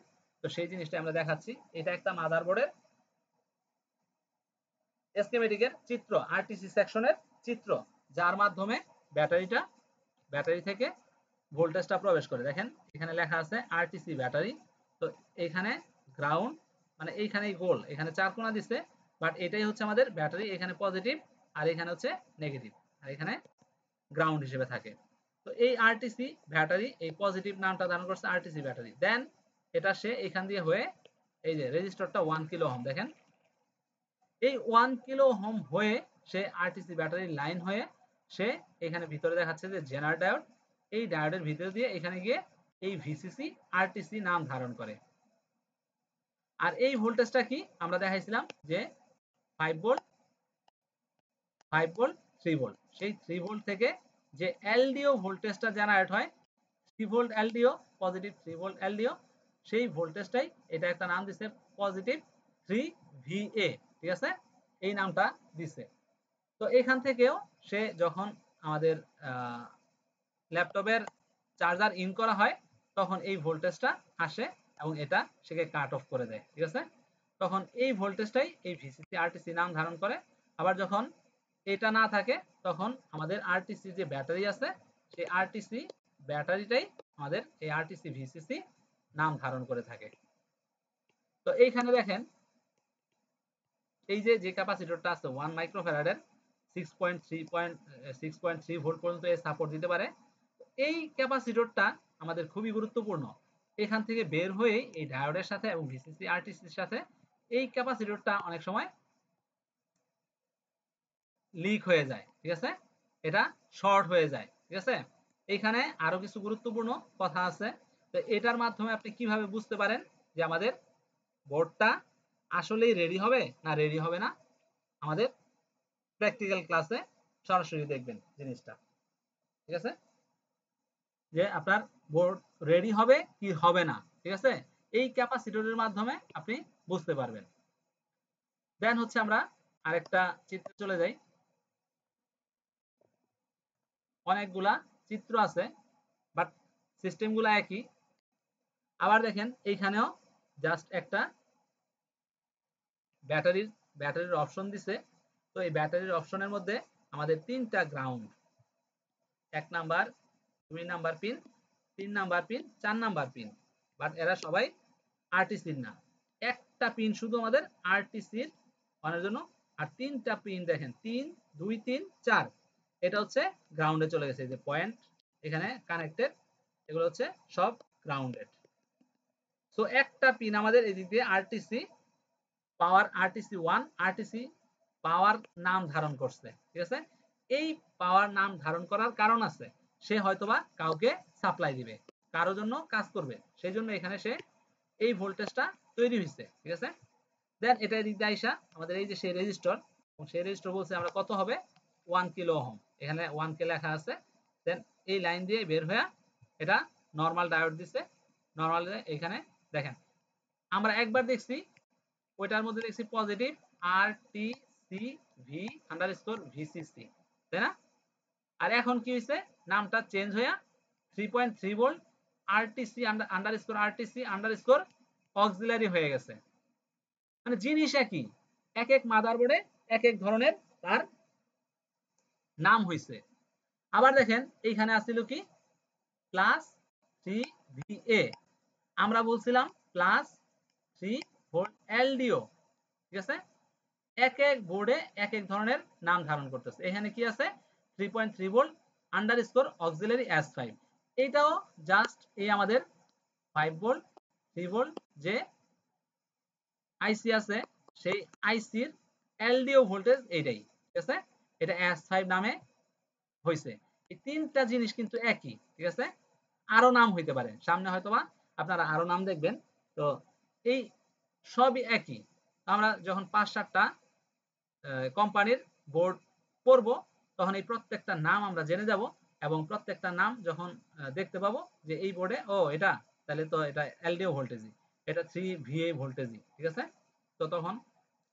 তো সেই জিনিসটা আমরা দেখাচ্ছি। এটা একটা মাদারবোর্ডের স্কিমেটিকের চিত্র, আরটিসি সেকশনের চিত্র, যার মাধ্যমে ব্যাটারি থেকে ভোল্টেজটা প্রবেশ করে। দেখেন এখানে লেখা আছে আরটিসি ব্যাটারি। তো এখানে গ্রাউন্ড মানে এইখানেই গোল, এখানে চার কোণা দিছে, বাট এটাই হচ্ছে আমাদের ব্যাটারি, এখানে পজিটিভ আর এখানে হচ্ছে নেগেটিভ, আর এখানে গ্রাউন্ড হিসেবে থাকে। তো এই আরটিসি ব্যাটারি, এই পজিটিভ নামটা ধারণ করছে আরটিসি ব্যাটারি। দেন এটা সে এখান দিয়ে হয়ে এই যে রেজিস্টরটা 1 কিলো ওহম, দেখেন এই 1 কিলো ওহম হয়ে সে আরটিসি ব্যাটারি লাইন হয়ে সে এখানে ভিতরে দেখাচ্ছে যে জেনার ডায়োড, এই ডায়োডের ভিতরে দিয়ে এখানে গিয়ে এই ভিসিসি আরটিসি নাম ধারণ করে। আর এই ভোল্টেজটা কি আমরা দেখাইছিলাম যে 5 ভোল্ট 5 ভোল্ট 3 ভোল্ট, সেই 3 ভোল্ট থেকে যে এলডিও ভোল্টেজটা জেনারেট হয় 3 volt LDO, positive 3 volt LDO, সেই ভোল্টেজটাই এটা একটা নাম দিছে পজিটিভ 3 ভিএ, ঠিক আছে, এই নামটা দিছে। তো এখান থেকেও সে যখন আমাদের ল্যাপটপের চার্জার ইন করা হয় তখন এই ভোল্টেজটা আসে এবং এটা সেকে কাট অফ করে দেয়, ঠিক আছে। তখন এই ভোল্টেজটাই এই ভিসিসি আরটিসি নাম ধারণ করে। আবার যখন এটা না থাকে তখন আমাদের আরটিসি যে ব্যাটারি আছে সেই আরটিসি ব্যাটারিটাই আমাদের এই আরটিসি ভিসিসি নাম ধারণ করে থাকে। তো এইখানে দেখেন এই যে ক্যাপাসিটরটা আছে 1 মাইক্রোফ্যারাডের 6.3 ভোল্ট পর্যন্ত এ সাপোর্ট দিতে পারে। এই ক্যাপাসিটরটা আমাদের খুবই গুরুত্বপূর্ণ। এখান থেকে বের হয়ে এই ডায়োডের সাথে এবং ভিসিসি আরটিসির সাথে এই ক্যাপাসিটরটা অনেক সময় লিক হয়ে যায়, ঠিক আছে, এটা শর্ট হয়ে যায়, ঠিক আছে। এইখানে আরো কিছু গুরুত্বপূর্ণ কথা আছে। তো এটার মাধ্যমে আপনি কিভাবে বুঝতে পারেন যে আমাদের বোর্ডটা আসলেই রেডি হবে না রেডি হবে না, আমাদের প্র্যাকটিক্যাল ক্লাসে সরাসরি দেখবেন জিনিসটা, ঠিক আছে, যে আপনার বোর্ড রেডি হবে কি হবে না, ঠিক আছে, এই ক্যাপাসিটরের মাধ্যমে আপনি বুঝতে পারবেন। দেন হচ্ছে আমরা আরেকটা চিত্রে চলে যাই। অনেকগুলা চিত্র আছে বাট সিস্টেমগুলো একই। আবার দেখেন এইখানেও জাস্ট একটা ব্যাটারির অপশন দিছে। তো এই ব্যাটারির অপশনের মধ্যে আমাদের তিনটা ground, 1 number 2 number pin, 3 number pin, 4 number pin, but এরা সবাই আরটিসির না। একটা পিন শুধু আমাদের আরটিসির অনের জন্য, আর তিনটা পিন দেখেন 3 2 3 4 এটা হচ্ছে গ্রাউন্ডে চলে গেছে। এই যে পয়েন্ট এখানে কানেক্টেড, এগুলো হচ্ছে সব গ্রাউন্ডেড। সো একটা পিন আমাদের এদিক দিয়ে আরটিসি পাওয়ার আরটিসি 1 আরটিসি পাওয়ার নাম ধারণ করছে, ঠিক আছে। এই পাওয়ার নাম ধারণ করার কারণ আছে, সে হয়তোবা কাউকে সাপ্লাই দিবে, কারোর জন্য কাজ করবে, সেই জন্য এখানে সে এই ভোল্টেজটা তৈরি হয়েছে, ঠিক আছে। দেন এটা এদিক দিয়ে আইসা আমাদের এই যে সেই রেজিস্টর, এবং সেই রেজিস্টর বলছে আমরা কত হবে 1 কিলো ওহম, এখানে 1 কে লেখা আছে। দেন এই লাইন দিয়ে বের হয়ে এটা নরমাল ডায়োড দিছে। নরমাল এখানে দেখেন আমরা একবার দেখছি ওইটার মধ্যে দেখছি positive R T C V underscore VCC, তাই না। আর এখন কি হয়েছে নামটা চেঞ্জ হয়ে 3.3 ভোল্ট আরটিসি আন্ডারস্কোর অক্সিলারি হয়ে গেছে। মানে জিনিস একই, এক এক মাদারবোর্ডে এক এক ধরনের তার নাম হয়েছে। আবার দেখেন এইখানে আসছিল কি প্লাস 3 ভিএ, আমরা বলছিলাম প্লাস 3 ভোল্ট এলডিও, ঠিক আছে। এক এক বোর্ডে এক এক ধরনের নাম ধারণ করতেছে। এখানে কি আছে 3.3 ভোল্ট আন্ডারস্কোর অক্সিলারি S5, এইটাও জাস্ট এই আমাদের 5 ভোল্ট 3 ভোল্ট যে আইসি আছে সেই আইসির এলডিও ভোল্টেজ এইটাই, ঠিক আছে, এটা S5 নামে হয়েছে। এই তিনটা জিনিস কিন্তু একই, ঠিক আছে, আরো নাম হইতে পারে সামনে হয়তোবা আপনারা আরো নাম দেখবেন। তো এই সবই একই। আমরা যখন 5-7টা কোম্পানির বোর্ড পড়ব তখন এই প্রত্যেকটা নাম আমরা জেনে যাব, এবং প্রত্যেকটা নাম যখন দেখতে পাবো যে এই বোর্ডে ও এটা, তাহলে তো এটা এলডিও ভোল্টেজই, এটা 3 VA ভোল্টেজই, ঠিক আছে। তো তখন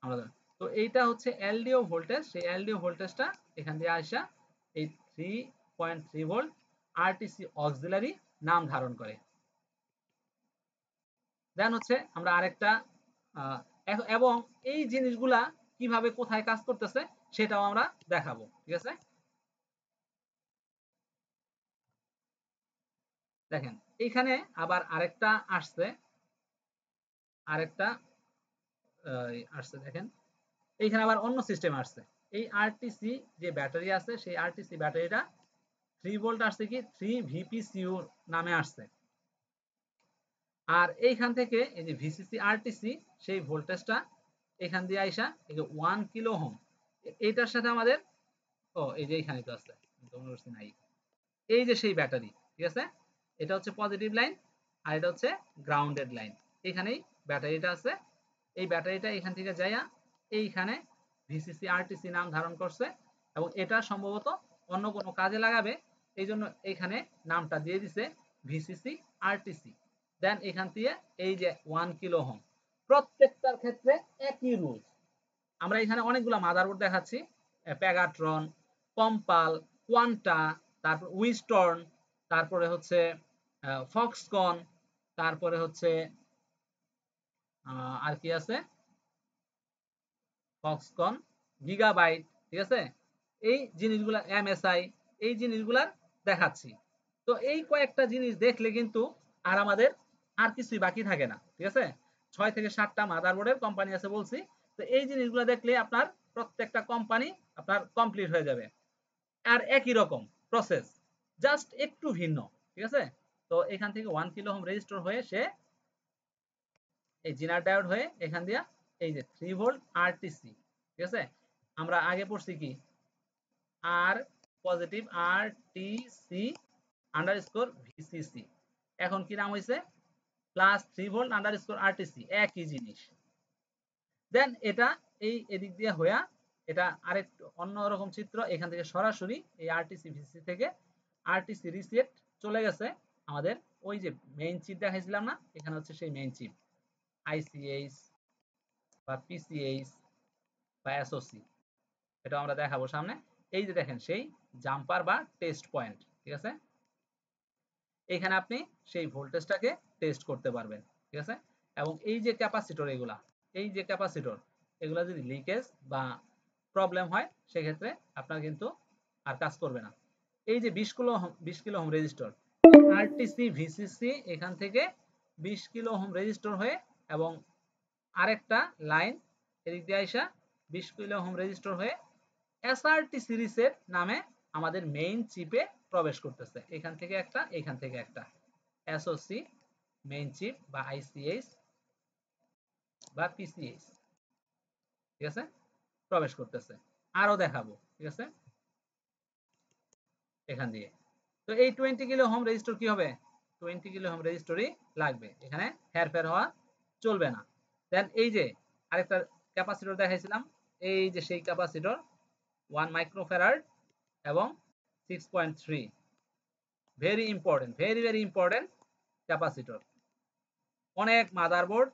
আমরা তো এইটা হচ্ছে এলডিও ভোল্টেজ, সেই এলডিও ভোল্টেজটা এখান দিয়ে আসা এই 3.3 ভোল্ট আরটিসি অক্সিলারি নাম ধারণ করে। দেন হচ্ছে আমরা আরেকটা এবং এই জিনিসগুলা কিভাবে কোথায় কাজ করতেছে সেটাও আমরা দেখাবো, ঠিক আছে। দেখেন এইখানে আবার আরেকটা আসছে, আরেকটা আসছে দেখেন এইখানে আবার অন্য সিস্টেম আসছে। এই আরটিসি যে ব্যাটারি আছে সেই আরটিসি ব্যাটারিটা 3 ভোল্ট আসছে কি 3 ভিপিসিউ নামে আসছে। আর এইখান থেকে এই যে ভিসিসি আরটিসি সেই ভোল্টেজটা এখান দিয়ে আইসা এই যে 1 কিলো ওহম এটার সাথে আমাদের এই যে এইখানে তো আছে নাই, এই যে সেই ব্যাটারি, ঠিক আছে, এটা হচ্ছে পজিটিভ লাইন আর এটা হচ্ছে গ্রাউন্ডেড লাইন। এখানেই ব্যাটারিটা আছে, এই ব্যাটারিটা এখান থেকে যাইয়া এইখানে ভিসিসি আরটিসি নাম ধারণ করছে এবং এটা সম্ভবত অন্য কোনো কাজে লাগাবে, এই জন্য এইখানে নামটা দিয়ে দিছে ভিসিসি আরটিসি। দেন এখান থেকে এই যে 1 কিলো ওহম প্রত্যেকটার ক্ষেত্রে একই রুলস। আমরা এখানে অনেকগুলো মাদারবোর্ড দেখাচ্ছি, প্যাগাট্রন, কম্পাল, কোয়ান্টা, তারপর উইস্টর্ন, তারপরে হচ্ছে ফক্সকন, তারপরে হচ্ছে আর কি আছে ফক্সকন, গিগাবাইট, ঠিক আছে, এই জিনিসগুলা এমএসআই, এই জিনিসগুলার দেখাচ্ছি। তো এই কয়েকটা জিনিস দেখলে কিন্তু আর আমাদের আর কিছুই বাকি থাকে না, ঠিক আছে। 6 থেকে 7টা মাদারবোর্ডের কোম্পানি আছে বলছি, তো এই জিনিসগুলো দেখলে আপনার প্রত্যেকটা কোম্পানি আপনার কমপ্লিট হয়ে যাবে। আর একই রকম প্রসেস, জাস্ট একটু ভিন্ন, ঠিক আছে। তো এখান থেকে 1 কিলো ওহম রেজিস্টর হয়ে সে এই জিনার ডায়োড হয়ে এখান দিয়া এই যে 3 ভোল্ট আরটিসি, ঠিক আছে। আমরা আগে পড়ছি কি আর পজিটিভ আরটিসি আন্ডারস্কোর ভিসিসি, এখন কি নাম হয়েছে প্লাস 3 ভোল্ট আন্ডারস্কোর আরটিসি, একই জিনিস। দেন এটা এই এদিক দিয়ে হইয়া এটা আরেকটু অন্যরকম চিত্র, এখান থেকে সরাসরি এই আরটিসি ভিসিসি থেকে আরটিসি রিসেট চলে গেছে আমাদের ওই যে মেইন চিপ দেখাইছিলাম না, এখানে হচ্ছে সেই মেইন চিপ আইসিএইচ বা পিসিএইচ বা এসওসি, এটা আমরা দেখাবো সামনে। এই যে দেখেন সেই জাম্পার বা টেস্ট পয়েন্ট, ঠিক আছে, এখানে আপনি সেই ভোল্টেজটাকে টেস্ট করতে পারবেন, ঠিক আছে। এবং এই যে ক্যাপাসিটর, এগুলা এই যে ক্যাপাসিটর এগুলা যদি লিকেজ বা প্রবলেম হয় সেক্ষেত্রে আপনার কিন্তু আর কাজ করবে না। এই যে 20 kilo ohm resistor RTC VCC এখান থেকে 20 কিলো ওহম রেজিস্টর হয়ে এবং আরেকটা লাইন এদিক দিয়ে আইসা 20 কিলো ওহম রেজিস্টর হয়ে এসআরটি সিরিজের নামে আমাদের মেইন চিপে প্রবেশ করতেছে, এখান থেকে একটা এখান থেকে একটা এসওসি মেইন চিপ বা আইসিএইচ বা পিসিএইচ, ঠিক আছে, প্রবেশ করতেছে। আরো দেখাবো, ঠিক আছে, এখান দিয়ে। তো এই 20 কিলো ওহম রেজিস্টর কি হবে, 20 কিলো ওহম রেজিস্টরই লাগবে, এখানে হেরফের হওয়া চলবে না। দেন এই যে আরেকটা ক্যাপাসিটর দেখাইছিলাম, এই যে সেই ক্যাপাসিটর 1 মাইক্রোফ্যারাড এবং 6.3, very important, very very important capacitor. অনেক মাদারবোর্ড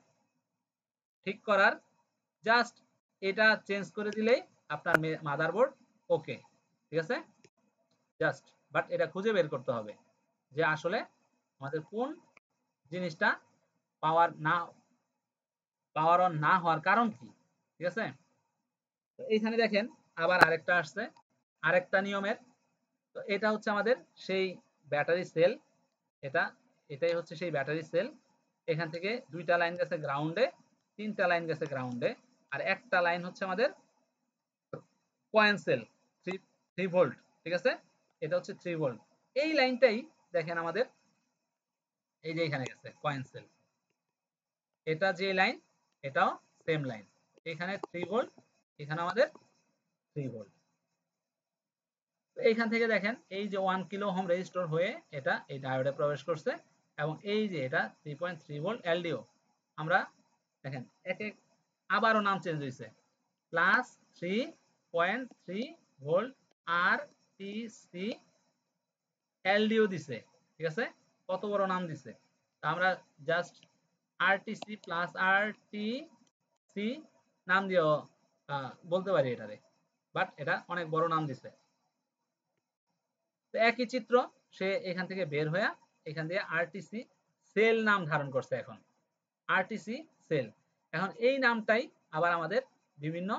ঠিক করার, জাস্ট এটা চেঞ্জ করে দিলেই আপনার মাদারবোর্ড ওকে, ঠিক আছে, জাস্ট বাট এটা খুঁজে বের করতে হবে যে আসলে আমাদের কোন জিনিসটা পাওয়ার অন না হওয়ার কারণ কি, ঠিক আছে। তো এইখানে দেখেন আবার আরেকটা আসছে আরেকটা নিয়মের, তো এটা হচ্ছে আমাদের সেই ব্যাটারি সেল, এটাই হচ্ছে সেই ব্যাটারি সেল। এখান থেকে 2টা লাইন গেছে গ্রাউন্ডে, 3টা লাইন গেছে গ্রাউন্ডে, আর একটা লাইন হচ্ছে আমাদের কয়েন সেল 3 ভোল্ট, ঠিক আছে, এটা হচ্ছে 3 ভোল্ট। এই লাইনটাই দেখেন আমাদের এই যে এখানে গেছে কয়েন সেল, এটা যে লাইন এটাও সেম লাইন, এখানে 3 ভোল্ট, এখানে আমাদের 3 ভোল্ট। এইখান থেকে দেখেন এই যে 1 কিলো ওহম রেজিস্টর হয়ে এটা এই ডায়োডে প্রবেশ করছে এবং এই যে এটা 3.3 ভোল্ট এলডিও। আমরা দেখেন এক এক আবারও নাম চেঞ্জ হয়েছে, প্লাস 3.3 ভোল্ট আর টিসি এলডিও দিছে, ঠিক আছে, কত বড় নাম দিছে। তা আমরা জাস্ট আরটিসি প্লাস আরটিসি নাম দিয়েও বলতে পারি এটারে, বাট এটা অনেক বড় নাম দিছে। তো একই চিত্র সে এখান থেকে বের হয়ে এখান দিয়ে আরটিসি সেল নাম ধারণ করছে, এখন আরটিসি সেল। এখন এই নামটাই আবার আমাদের বিভিন্ন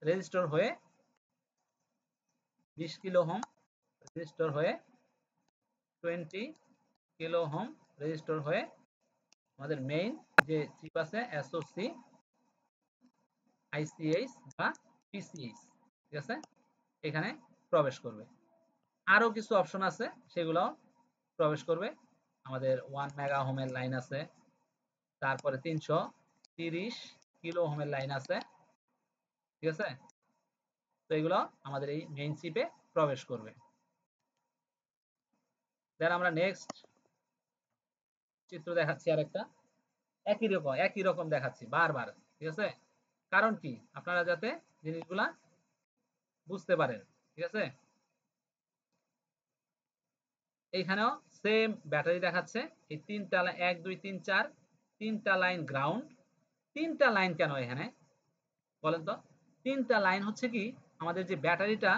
রেজিস্টর হয়ে 20 কিলো ওহম রেজিস্টর হয়ে 20 কিলো ওহম রেজিস্টর হয়ে আমাদের মেইন যে চিপ আছে এসওসি আইসিএইচ বা পিসিএইচ, ঠিক আছে, এখানে প্রবেশ করবে। আরো কিছু অপশন আছে, সেগুলো প্রবেশ করবে। আমাদের 1 মেগা হোমের লাইন আছে, তারপরে 330 কিলো হোমের লাইন আছে, ঠিক আছে। তো এগুলো আমাদের এই মেইন চিপে প্রবেশ করবে। দেন আমরা নেক্সট চিত্র দেখাচ্ছি আরেকটা, একই রকম দেখাচ্ছি বারবার, ঠিক আছে। কারণ কি, আপনারা যাতে জিনিসগুলা বুঝতে পারেন, ঠিক আছে। এইখানেও সেম ব্যাটারি দেখাচ্ছে, এই তিনটা 1 2 3 4 তিনটা লাইন গ্রাউন্ড। তিনটা লাইন কেন এখানে বলেন তো? তিনটা লাইন হচ্ছে কি, আমাদের যে ব্যাটারিটা,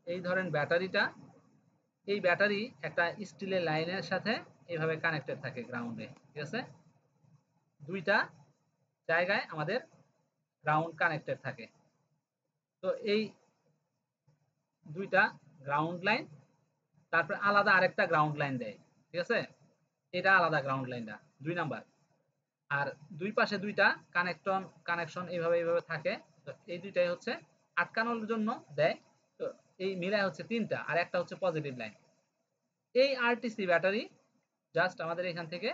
এই ধরেন ব্যাটারিটা, এই ব্যাটারি একটা স্টিলের লাইনের সাথে এইভাবে কানেক্টেড থাকে গ্রাউন্ডে, ঠিক আছে। দুইটা জায়গায় আমাদের গ্রাউন্ড কানেক্টেড থাকে। তো এই দুইটা গ্রাউন্ড লাইন, তারপরে আলাদা আরেকটা গ্রাউন্ড লাইন দেয়, ঠিক আছে। এটা আলাদা গ্রাউন্ড লাইনটা 2 নাম্বার। আর দুই পাশে দুইটা কানেকশন এইভাবে এইভাবে থাকে। তো এই দুইটাই হচ্ছে আটকানোর জন্য দেয়। তো এই মিলায় হচ্ছে তিনটা, আর একটা হচ্ছে পজিটিভ লাইন। এই আরটিসি ব্যাটারি জাস্ট আমাদের এখান থেকে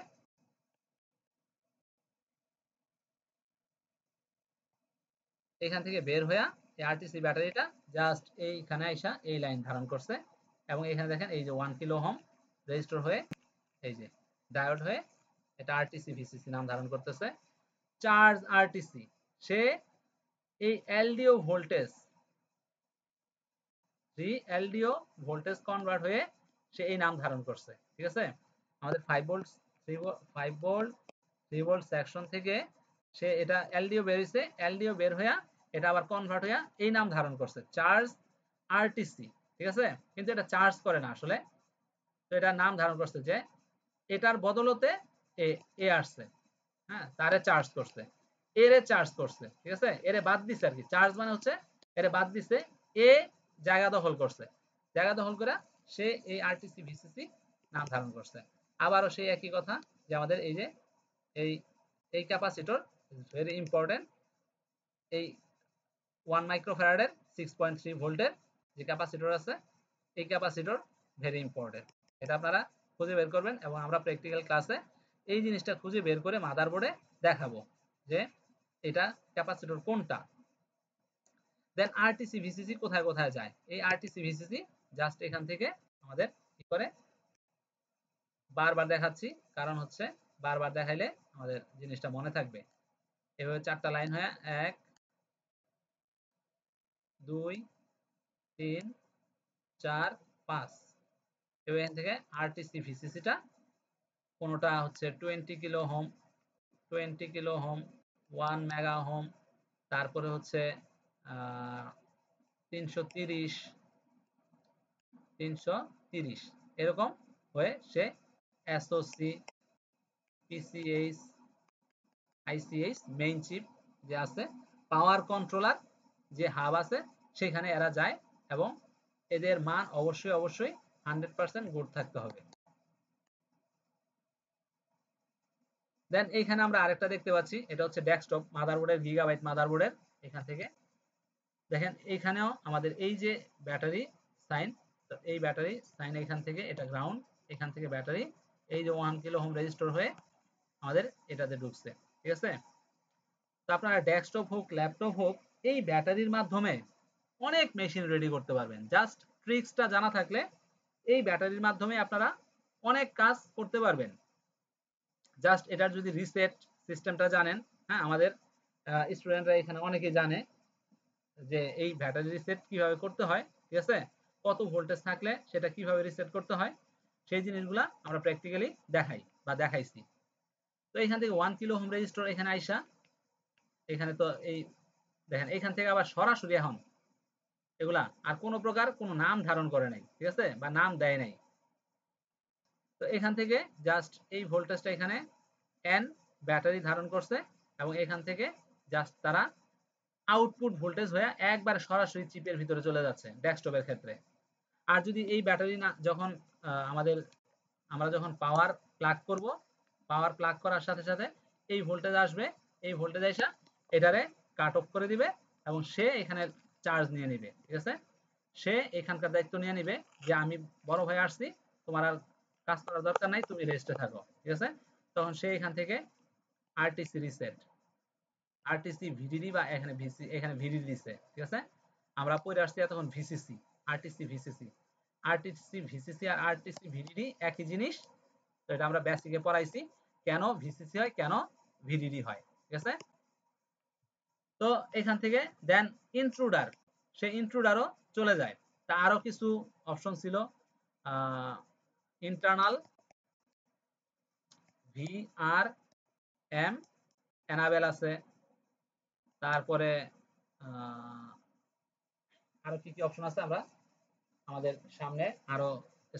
বের হয়ে, এই আরটিসি ব্যাটারিটা জাস্ট এইখানে আইসা এই লাইন ধারণ করছে, এবং এখানে দেখেন এই যে 1 কিলো ওহম রেজিস্টর হয়ে, এই যে ডায়োড হয়ে, এটা আরটিসি ভিসিসি নাম ধারণ করতেছে। চার্জ আরটিসি, সে এই LDO voltage, LDO voltage convert হয়ে সে এই নাম ধারণ করছে, ঠিক আছে। আমাদের 5 ভোল্ট 5 ভোল্ট 3 ভোল্ট সেকশন থেকে সে এটা এলডিও বের হইছে, এলডিও বের হইয়া এটা আবার কনভার্ট হইয়া এই নাম ধারণ করছে, চার্জ আরটিসি, ঠিক আছে। কিন্তু এটা চার্জ করে না আসলে। তো এটা নাম ধারণ করছে যে এটার বদলতে এ এ আসছে, হ্যাঁ, তারে চার্জ করছে, এরে চার্জ করছে, ঠিক আছে। এরে বাদ দিছে আর কি, চার্জ মানে হচ্ছে এরে বাদ দিছে, এ জায়গা দখল করছে, জায়গা দখল করে সে এই আরটিসি ভিসিসি নাম ধারণ করছে। আবারও সেই একই কথা, যে আমাদের এই যে এই এই ক্যাপাসিটর ভেরি ইম্পর্টেন্ট, এই 1 মাইক্রোফ্যারাডের 6.3 ভোল্টের যে ক্যাপাসিটর আছে, এই ক্যাপাসিটর ভেরি ইম্পর্টেন্ট। এটা আপনারা খুঁজে বের করবেন, এবং আমরা প্র্যাকটিক্যাল ক্লাসে এই জিনিসটা খুঁজে বের করে মাদারবোর্ডে দেখাবো যে এটা ক্যাপাসিটর কোনটা। দেন আরটিসি ভিসিসি কোথায় কোথায় যায়? এই আরটিসি ভিসিসি জাস্ট এখান থেকে আমাদের কি করে, বারবার দেখাচ্ছি কারণ হচ্ছে বারবার দেখাইলে আমাদের জিনিসটা মনে থাকবে। এভাবে চারটা লাইন হয়ে 1 2 3 4 5, এখান থেকে আরটিসি ভিসিসিটা কোনোটা হচ্ছে 20 kilo home, 20 kilo home, 1 mega home, তারপরে হচ্ছে 330 330 এরকম হয়ে সে এসওসি, পিসিএইচ, আইসিএইচ, মেইন চিপ যে আছে, পাওয়ার কন্ট্রোলার যে হাব আছে, সেখানে এরা যায়, এবং এদের মান অবশ্যই অবশ্যই 100% গুড থাকতে হবে। দেন এইখানে আমরা আরেকটা দেখতে পাচ্ছি, এটা হচ্ছে ডেস্কটপ মাদারবোর্ডের, গিগাবাইট মাদারবোর্ডের। এখান থেকে দেখেন, এইখানেও আমাদের এই যে ব্যাটারি সাইন, তো এই ব্যাটারি সাইন এখান থেকে, এটা গ্রাউন্ড, এখান থেকে ব্যাটারি এই যে 1 কিলো ওহম রেজিস্টর হয়ে আমাদের এটাতে ঢুকছে, ঠিক আছে। তো আপনারা ডেস্কটপ হোক ল্যাপটপ হোক, এই ব্যাটারির মাধ্যমে অনেক মেশিন রেডি করতে পারবেন। জাস্ট ট্রিক্সটা জানা থাকলে এই ব্যাটারির মাধ্যমে আপনারা অনেক কাজ করতে পারবেন। জাস্ট এটার যদি রিসেট সিস্টেমটা জানেন, হ্যাঁ, আমাদের স্টুডেন্টরা এখানে অনেকেই জানে যে এই ব্যাটারি রিসেট কিভাবে করতে হয়, ঠিক আছে, কত ভোল্টেজ থাকলে সেটা কিভাবে রিসেট করতে হয়, সেই জিনিসগুলা আমরা প্র্যাকটিক্যালি দেখাই বা দেখাইছি। তো এখান থেকে 1 কিলো হোম রেজিস্টর এখানে আইসা, এখানে তো এই দেখেন, এখান থেকে আবার সরাসরি এখন এগুলা আর কোনো প্রকার কোনো নাম ধারণ করে নাই, ঠিক আছে, বা নাম দেয় নাই। তো এখান থেকে জাস্ট এই ভোল্টেজটা এখানে এন ব্যাটারি ধারণ করছে, এবং এখান থেকে জাস্ট তারা আউটপুট ভোল্টেজ হয়ে একবার সরাসরি চিপের ভিতরে চলে যাচ্ছে ডেস্কটপের ক্ষেত্রে। আর যদি এই ব্যাটারি না, যখন আমরা যখন পাওয়ার প্লাগ করব, পাওয়ার প্লাগ করার সাথে সাথে এই ভোল্টেজ আসবে, এই ভোল্টেজ এসে এটারে কাট অফ করে দিবে এবং সে এখানে চার্জ নিয়ে নিবে, ঠিক আছে। সে এখানকার দায়িত্ব নিয়ে নিবে যে আমি বড় ভাই আসছি, তোমার আর কাজ করার দরকার নাই, তুমি রেস্টে থাকো, ঠিক আছে। তখন সে এখান থেকে আরটিসি রিসেট, আরটিসি ভিডিডি বা এখানে ভিসি, এখানে ভিডিডি দিছে, ঠিক আছে। আমরা পড়ে আসছি তখন VCC, RTC VCC, RTC VCC আর আরটিসি ভিডিডি একই জিনিস। তো এটা আমরা বেসিকে পড়াইছি কেন ভিসিসি হয়, কেন ভিডিডি হয়, ঠিক আছে। তো এখান থেকে দেন ইন্ট্রুডার, সে ইন্ট্রুডারও চলে যায়। তা আরো কিছু অপশন ছিল, ইন্টারনাল ভিআরএম এনাবেল আছে, তারপরে আরো কি কি অপশন আছে আমরা আমাদের সামনে আরো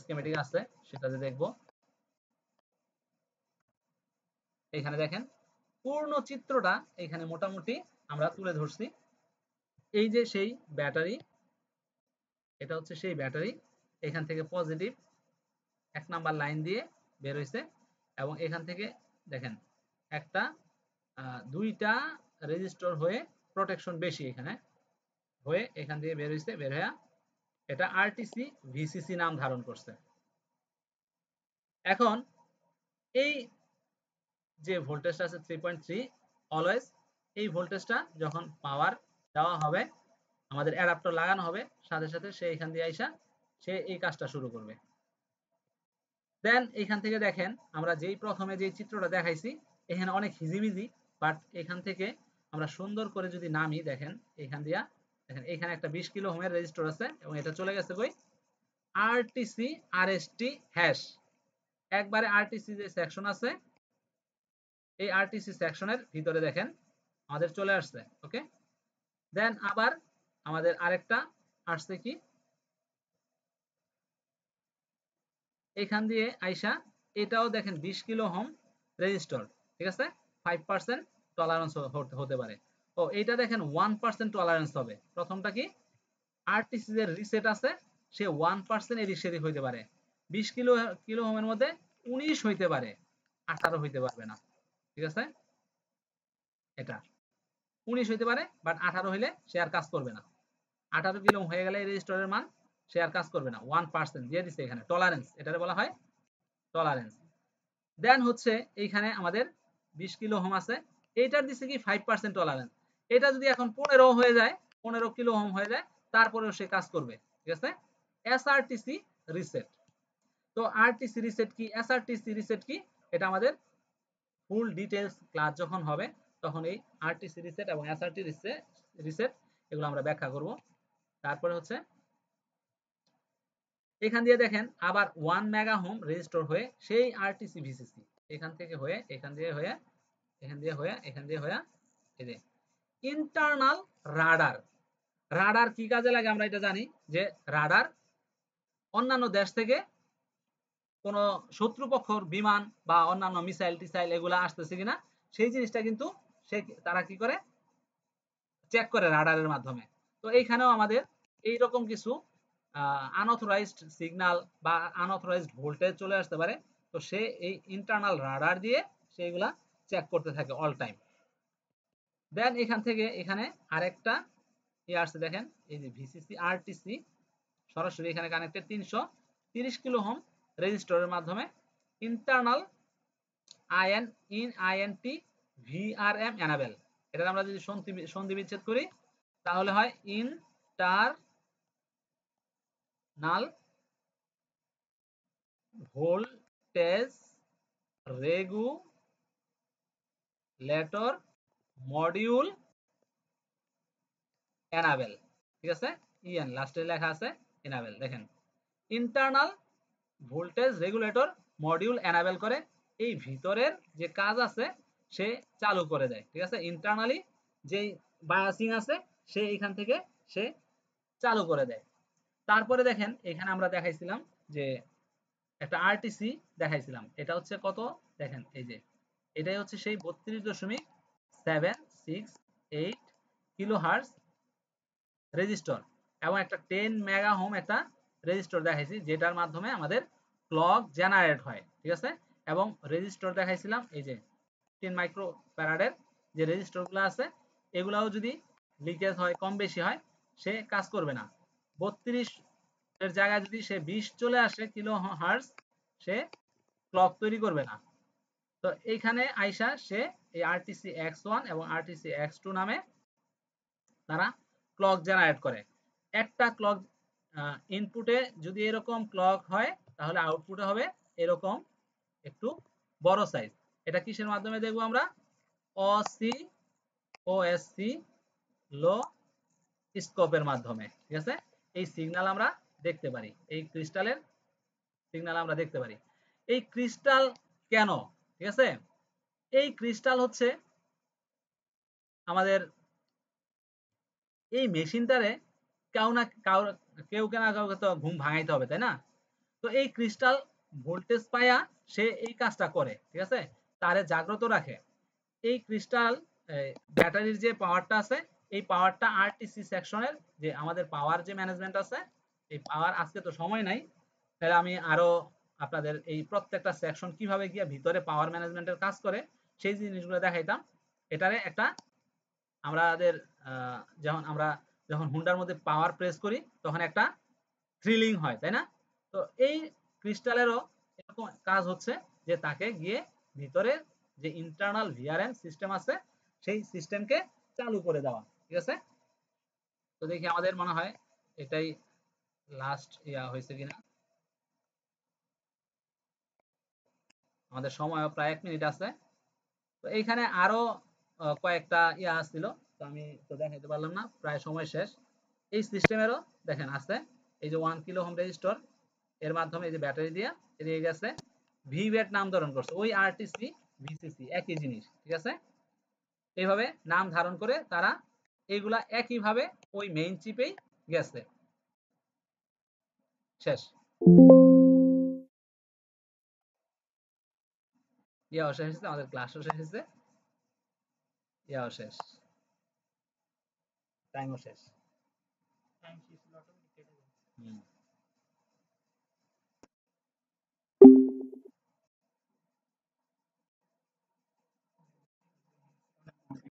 স্কিমেটিক আছে সেটাতে দেখব। এখানে দেখেন পূর্ণ চিত্রটা এখানে মোটামুটি আমরা তুলে ধরছি। এই যে সেই ব্যাটারি, এটা হচ্ছে সেই ব্যাটারি, এখান থেকে পজিটিভ 1 নাম্বার লাইন দিয়ে বের হইছে এবং এখান থেকে দেখেন একটা দুইটা রেজিস্টর হয়ে প্রোটেকশন বেশি এখানে হয়ে এখান দিয়ে বের হইছে, বের হয়ে এটা আরটিসি ভিসিসি নাম ধারণ করছে। এখন এই যে ভোল্টেজটা আছে 3.3 অলওয়েজ, এই ভোল্টেজটা যখন পাওয়ার দেওয়া হবে, আমাদের অ্যাডাপ্টার লাগানো হবে, সাথে সাথে সে এখান দিয়ে আইসা সে এই কাজটা শুরু করবে। দেন এখান থেকে দেখেন আমরা যেই প্রথমে যে চিত্রটা দেখাইছি এখানে অনেক হিজিবিজি, বাট এখান থেকে আমরা সুন্দর করে যদি নামি দেখেন এখান দিয়া দেখেন এখানে একটা 20 কিলো ওহমের রেজিস্টর আছে এবং এটা চলে গেছে কই আরটিসি আরএসটি হ্যাশ। একবারে আরটিসি যে সেকশন আছে এই আরটিসি সেকশনের ভিতরে দেখেন আমাদের চলে আসছে, ওকে। দেন আবার আমাদের আরেকটা আসছে কি এখান দিয়ে আইসা এটাও দেখেন 20 কিলো ওহম রেজিস্টর, ঠিক আছে, 5% টলারেন্স হতে পারে। ও এইটা দেখেন 1% টলারেন্স হবে। প্রথমটা কি আরটিসি এর রিসেট আছে, সে 1% এদিক সেদিক হইতে পারে। 20 কিলো ওহমের মধ্যে 19 হইতে পারে, 18 হইতে পারবে না, ঠিক আছে। এটা 19 হইতে পারে বাট 18 হইলে সে আর কাজ করবে না। 18 কিলো ওহম হয়ে গেলে এই রেজিস্টরের মান সে আর কাজ করবে না। 1% দিয়ে দিছে এখানে টলারেন্স, এটারে বলা হয় টলারেন্স। দেন হচ্ছে এইখানে আমাদের 20 কিলো ওহম আছে, এইটার দিছে কি 5% টলারেন্স। এটা যদি এখন 15 হয়ে যায়, 15 কিলো ওহম হয়ে যায়, তারপরেও সে কাজ করবে, ঠিক আছে। এসআরটিসি রিসেট। তো আরটিসি রিসেট কি, এসআরটিসি রিসেট কি, এটা আমাদের ফুল ডিটেইলস ক্লাস যখন হবে তখন এই আরটিসি রিসেট এবং এসআরটি রিসেট এগুলো আমরা ব্যাখ্যা করব। তারপরে হচ্ছে এখান দিয়ে দেখেন আবার 1 মেগা ওহম রেজিস্টর হয়ে সেই আরটিসি ভিসিসি এখান থেকে হয়ে এখান দিয়ে হয়ে এখান দিয়ে হয়ে এখান দিয়ে হয়ে এই যে ইন্টারনাল রাডার। রাডার কি কাজে লাগে আমরা এটা জানি যে রাডার অন্যান্য দেশ থেকে কোন শত্রুপক্ষর বিমান বা অন্যান্য মিসাইল টিসাইল এগুলা আসতেছে কিনা সেই জিনিসটা কিন্তু সে তারা কি করে চেক করে রাডারের মাধ্যমে। তো এইখানেও আমাদের এই রকম কিছু আনঅথরাইজড সিগন্যাল বা আনঅথরাইজড ভোল্টেজ চলে আসতে পারে। তো সে এই ইন্টারনাল রাডার দিয়ে সেইগুলা চেক করতে থাকে অল টাইম। দেন এখান থেকে এখানে আরেকটা আসছে দেখেন এই যে ভিসিসি আরটিসি সরাসরি এখানে কানেক্টেড 330 কিলো ওহম রেজিস্টরের মাধ্যমে ইন্টারনাল আইএনটি ভিআরএম এনাবেল। এটা আমরা যদি সন্ধি বিচ্ছেদ করি তাহলে হয় internal voltage regulator module enable, ঠিক আছে, ইএন লাস্টে লেখা আছে এনাবেল। দেখেন internal voltage regulator module enable করে এই ভিতরের যে কাজ আছে সে চালু করে দেয়, ঠিক আছে। ইন্টারনালি যেই বায়াসিং আছে সে এখান থেকে সে চালু করে দেয়। তারপরে দেখেন এখানে আমরা দেখাইছিলাম যে একটা আরটিসি দেখাইছিলাম, এটা হচ্ছে কত দেখেন এই যে এটাই হচ্ছে সেই 32.768 কিলোহার্টজ রেজিস্টর এবং একটা 10 মেগা ওহম একটা রেজিস্টর দেখাইছি যেটার মাধ্যমে আমাদের ক্লক জেনারেট হয়, ঠিক আছে। এবং রেজিস্টর দেখাইছিলাম এই যে 10 মাইক্রো ফ্যারাডের যে রেজিস্টরগুলো আছে এগুলাও যদি লিকেজ হয়, কম বেশি হয়, সে কাজ করবে না। 32 এর জায়গায় যদি সে 20 চলে আসে কিলো হার্টজ, সে ক্লক তৈরি করবে না। তো এইখানে আইসা সে এই আরটিসি X1 এবং আরটিসি X2 নামে তারা ক্লক জেনারেট করে। একটা ক্লক ইনপুটে যদি এরকম ক্লক হয়, তাহলে আউটপুটে হবে এরকম একটু বড় সাইজ। এটা কিসের মাধ্যমে দেখবো আমরা? ওএসসি লো স্কোপের মাধ্যমে, ঠিক আছে? এই সিগন্যাল আমরা দেখতে পারি, এই ক্রিস্টালের সিগন্যাল আমরা দেখতে পারি। এই ক্রিস্টাল কেন, ঠিক আছে? এই ক্রিস্টাল হচ্ছে আমাদের এই মেশিনটারে কেউ না কাউকে তো ঘুম ভাঙাইতে হবে, তাই না? তো এই ক্রিস্টাল ভোল্টেজ পায়া সে এই কাজটা করে, ঠিক আছে? তারে জাগ্রত রাখে। এই ক্রিস্টাল ব্যাটারির যে পাওয়ারটা আছে, এই পাওয়ারটা আরটিসি সেকশনের যে আমাদের পাওয়ার যে ম্যানেজমেন্ট আছে, এই পাওয়ার, আজকে তো সময় নাই, তাহলে আমি আরো আপনাদের এই প্রত্যেকটা সেকশন কিভাবে গিয়ে ভিতরে পাওয়ার ম্যানেজমেন্টের কাজ করে সেই জিনিসগুলো দেখাইতাম। এটারে একটা আমাদের যখন হুন্ডার মধ্যে পাওয়ার প্রেস করি তখন একটা থ্রিলিং হয়, তাই না? তো এই ক্রিস্টালেরও এরকম কাজ হচ্ছে যে তাকে গিয়ে ভিতরে যে ইন্টারনাল ভিআরএম সিস্টেম আছে সেই সিস্টেমকে চালু করে দেওয়া, ঠিক আছে? তো দেখি আমাদের মনে হয় এটাই লাস্ট হয়েছে কিনা। আমাদের সময়ও প্রায় 1 মিনিট আছে। তো এইখানে আরো কয়েকটা ছিল, তো আমি তো দেখাইতে পারলাম না, প্রায় সময় শেষ। এই সিস্টেমেরও দেখেন আছে, এই যে 1 কিলো হোম রেজিস্টর, এর মাধ্যমে এই যে ব্যাটারি দিয়ে এদিকে গেছে, ভিভেট নাম ধারণ করছে, ওই আরটিসি ভিসিসি একই জিনিস, ঠিক আছে? এইভাবে নাম ধারণ করে তারা এইগুলা একইভাবে ওই মেইন চিপেই গেছে। শেষ। শেষ হয়েছে, আমাদের ক্লাসও শেষ হয়েছে, শেষ, টাইমও শেষ। হুম।